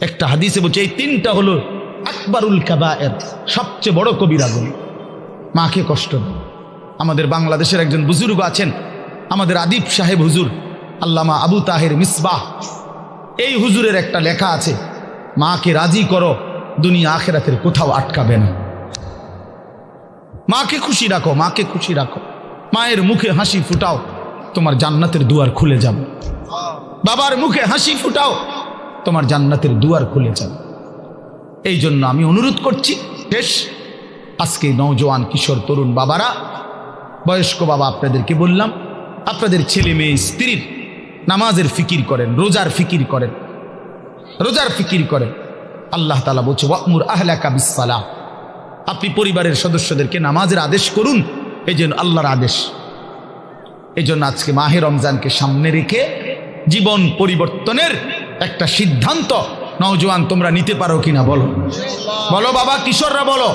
একটা হাদিসে বলছে এই 3টা হলো আকবারুল কাবায়ের, সবচেয়ে বড় কবিরা গুনাহ। মাকে কষ্ট দেয়। আমাদের বাংলাদেশের একজন বুজুর্গ আছেন, আমাদের আদিব সাহেব হুজুর আল্লামা আবু তাহের মিসবাহ, এই হুজুরের একটা লেখা আছে, মাকে রাজি করো, দুনিয়া আখেরাতের কোথাও আটকাবে না। মাকে খুশি রাখো, মাকে খুশি রাখো, মায়ের মুখে হাসি ফুটাও, তোমার জান্নাতের দুয়ার খুলে যাবে। বাবার মুখে হাসি ফুটাও, তোমার জান্নাতের দুয়ার খুলে যাবে। এই জন্য আমি অনুরোধ করছি, শেষ আজকে নওজোয়ান কিশোর তরুণ বাবারা, বয়স্ক বাবা, আপনাদেরকে বললাম, আপনাদের ছেলে মেয়ে স্ত্রীর নামাজের ফিকির করেন, রোজার ফিকির করেন, রোজার ফিকির করেন। আল্লাহ তাআলা বলছে ওয়া'মুর আহলাকা বিসসালাহ, আপনি পরিবারের সদস্যদেরকে নামাজের আদেশ করুন, এই জন্য আল্লাহর আদেশ। এই জন্য আজকে মাহে রমজানকে সামনে রেখে জীবন পরিবর্তনের একটা সিদ্ধান্ত নওজোয়ান তোমরা নিতে পারো কিনা বলো, বলো বাবা, কিশোররা বলো,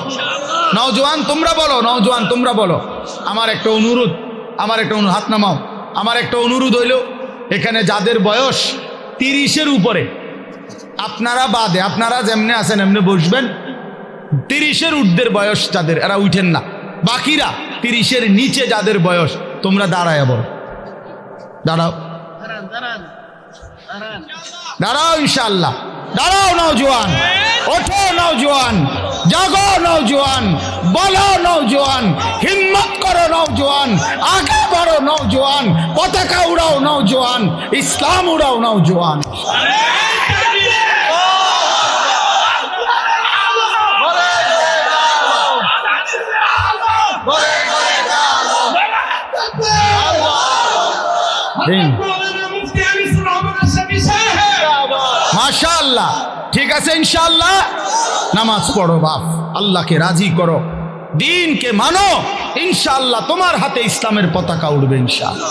নওজোয়ান তোমরা বলো, নওজোয়ান তোমরা বলো। আমার একটা অনুরোধ, হাত নামাও। আমার একটা অনুরোধ হইল, এখানে যাদের বয়স 30-এর উপরে, আপনারা বাদে, আপনারা যেমনে আছেন এমনি বসবেন। 30-এর ঊর্ধ্বের বয়স যাদের, এরা উঠেন না। বাকিরা 30-এর নিচে যাদের বয়স, তোমরা দাঁড়ায় বলো, দাঁড়াও, দাঁড়াও, ইনশাআল্লাহ দাঁড়াও। নওজোয়ান ওঠো, নওজোয়ান জাগো, নওজোয়ান বলো, নওজোয়ান হিম্মত করো, নওজোয়ান আগে বাড়ো, নওজোয়ান পতাকা উড়াও, নওজোয়ান ইসলাম উড়াও, নওজোয়ান। মাশাআল্লাহ, ঠিক আছে, ইনশাআল্লাহ নামাজ পড়ো বাপ, আল্লাহকে রাজি করো, দ্বীনকে মানো, ইনশাআল্লাহ তোমার হাতে ইসলামের পতাকা উঠবে, ইনশাআল্লাহ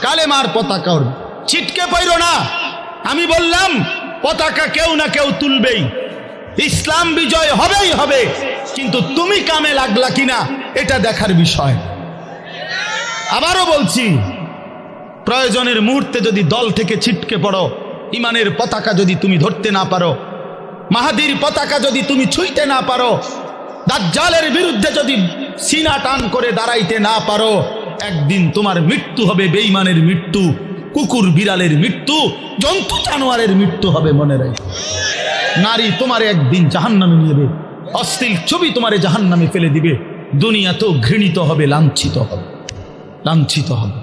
কালেমার পতাকা উঠবে। ছিটকে পড়ো না, আমি বললাম পতাকা কেউ না কেউ তুলবেই, ইসলাম বিজয় হবেই হবে, কিন্তু তুমি কামে লাগলা কিনা এটা দেখার বিষয়। আবারও বলছি, প্রয়োজনের মুহূর্তে যদি দল থেকে ছিটকে পড়ো, ইমানের পতাকা যদি তুমি ধরতে না পারো, মাহাদির পতাকা যদি তুমি ছুঁইতে না পারো, দাজ্জালের বিরুদ্ধে যদি সিনা টান করে দাঁড়াইতে না পারো, একদিন তোমার মৃত্যু হবে বেঈমানের মৃত্যু, কুকুর বিড়ালের মৃত্যু, জন্তু জানোয়ারের মৃত্যু হবে, মনে রাখো। নারী তোমারে একদিন জাহান্নামে নেবে, অশ্লীল ছবি তোমারে জাহান্নামে ফেলে দিবে, দুনিয়াতেও ঘৃণিত হবে, লাঞ্ছিত হবে, লাঞ্ছিত হবে।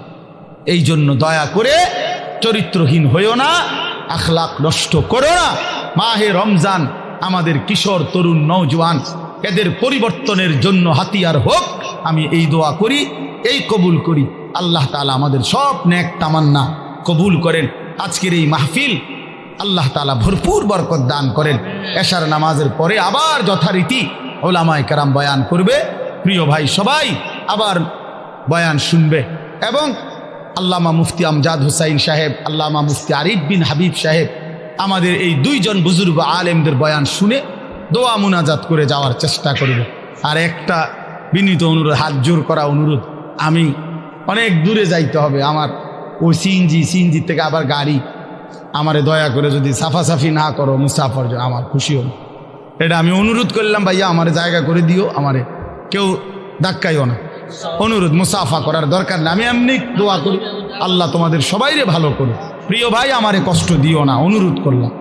এই জন্য দয়া করে চরিত্রহীন হইও না, আখলাক নষ্ট করো না। মাহে রমজান আমাদের কিশোর তরুণ নওজোয়ান এদের পরিবর্তনের জন্য হাতিয়ার হোক, আমি এই দোয়া করি, এই কবুল করি। আল্লাহ তাআলা আমাদের সব নেক তামান্না কবুল করেন। আজকের এই মাহফিল আল্লাহ তাআলা ভরপুর বরকত দান করেন। এশার নামাজের পরে আবার যথারীতি ওলামায়ে কেরাম বয়ান করবে, প্রিয় ভাই সবাই আবার বয়ান শুনবে, এবং আল্লামা মুফতি আমজাদ হুসাইন সাহেব, আল্লামা মুফতি আরিফ বিন হাবিব সাহেব, আমাদের এই 2 জন বুজুর্গ আলেমদের বয়ান শুনে দোয়া মুনাজাত করে যাওয়ার চেষ্টা করব। আর একটা বিনীত অনুরোধ, হাত জোর করা অনুরোধ, আমি অনেক দূরে যাইতে হবে, আমার ওই সিএনজি থেকে আবার গাড়ি, আমারে দয়া করে যদি সাফাসাফি না করো মুসাফর, আমার খুশি হল। এটা আমি অনুরোধ করলাম, ভাইয়া আমারে জায়গা করে দিও, আমারে কেউ ধাক্কাইও না, অনুরোধ, মুসাফা করার দরকার নেই। আমি এমনি দোয়া করি, আল্লাহ তোমাদের সবাইরে ভালো করো। প্রিয় ভাই আমারে কষ্ট দিও না, অনুরোধ করলাম।